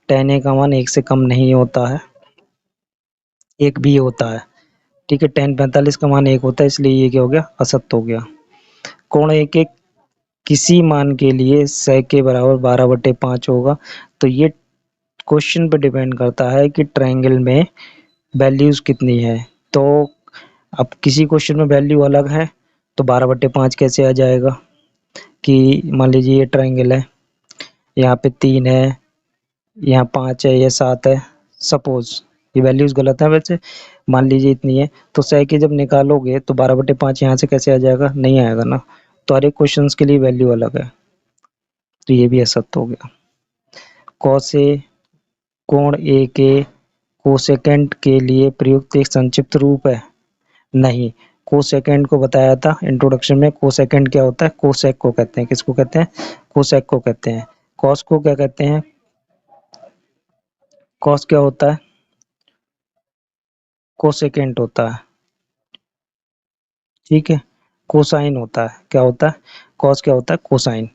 tan a का मान 1 से कम नहीं होता है, 1 भी होता है, ठीक है। tan 45 का मान 1 होता है, इसलिए ये क्या हो गया असत्य हो गया। कोण a के किसी मान के लिए sec के बराबर 12/5 होगा। तो ये क्वेश्चन पे डिपेंड करता है कि ट्रायंगल में वैल्यूज कितनी है। तो अब किसी क्वेश्चन में वैल्यू अलग है तो 12/5 कैसे आ जाएगा, कि मान लीजिए ये ट्रायंगल है, यहाँ पे 3 है, यहाँ 5 है, ये 7 है, सपोज ये वैल्यूज गलत है, वैसे मान लीजिए इतनी है, तो सह के जब निकालोगे तो 12/5 यहाँ से कैसे आ जाएगा, नहीं आएगा ना। तो हर एक क्वेश्चन के लिए वैल्यू अलग है, तो ये भी असत्य हो गया। कॉस ए कोण ए के कोसेकेंट के लिए प्रयुक्त एक संक्षिप्त रूप है, नहीं। कोसेकेंट को बताया था इंट्रोडक्शन में, कोसेकेंट क्या होता है, कोसेक को कहते हैं, किसको कहते हैं, कोसेक को कहते हैं। कॉस को क्या कहते हैं, कॉस क्या होता है, कोसेकेंट होता है, ठीक है। कोसाइन होता है, क्या होता है, कॉस क्या होता है कोसाइन,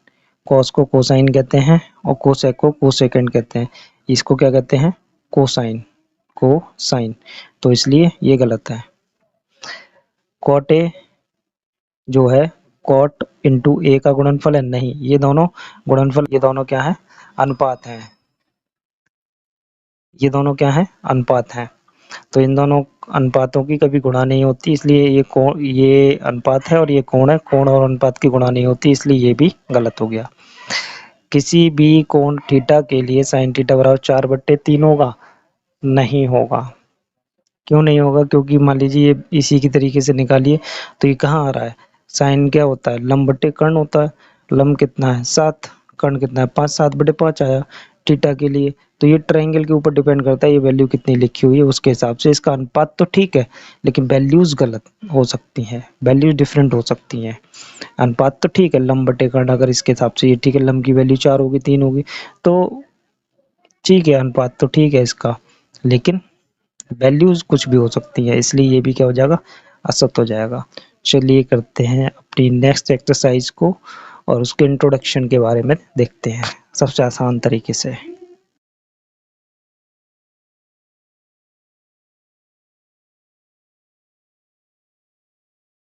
कॉस को कोसाइन कहते हैं और कोसेक को कोसेकेंट कहते हैं। इसको क्या कहते हैं कोसाइन, कोसाइन, तो इसलिए ये गलत है। कॉट ए जो है कॉट इंटू ए का गुणनफल है, नहीं, ये दोनों गुणनफल, ये दोनों क्या है अनुपात हैं, ये दोनों क्या है अनुपात हैं। तो इन दोनों अनुपातों की कभी गुणा नहीं होती, इसलिए ये कोण, ये अनुपात है और ये कोण है, कोण और अनुपात की गुणा नहीं होती, इसलिए ये भी गलत हो गया। किसी भी कोण थीटा के लिए साइन थीटा बराबर 4/3 होगा, नहीं होगा। क्यों नहीं होगा, क्योंकि मान लीजिए ये इसी की तरीके से निकालिए तो ये कहाँ आ रहा है, साइन क्या होता है लंब बटे कर्ण होता है, लंब कितना है 7, कर्ण कितना है 5, 7/5 आया थीटा के लिए। तो ये ट्रायंगल के ऊपर डिपेंड करता है ये वैल्यू कितनी लिखी हुई है उसके हिसाब से इसका अनुपात तो ठीक है, लेकिन वैल्यूज गलत हो सकती हैं, वैल्यूज डिफरेंट हो सकती हैं। अनुपात तो ठीक है लंब बटे कर्ण, अगर इसके हिसाब से ये ठीक है, लंब की वैल्यू 4 होगी 3 होगी तो ठीक है, अनुपात तो ठीक है इसका, लेकिन वैल्यूज कुछ भी हो सकती है, इसलिए ये भी क्या हो जाएगा असत्य हो जाएगा। चलिए करते हैं अपनी नेक्स्ट एक्सरसाइज को और उसके इंट्रोडक्शन के बारे में देखते हैं सबसे आसान तरीके से।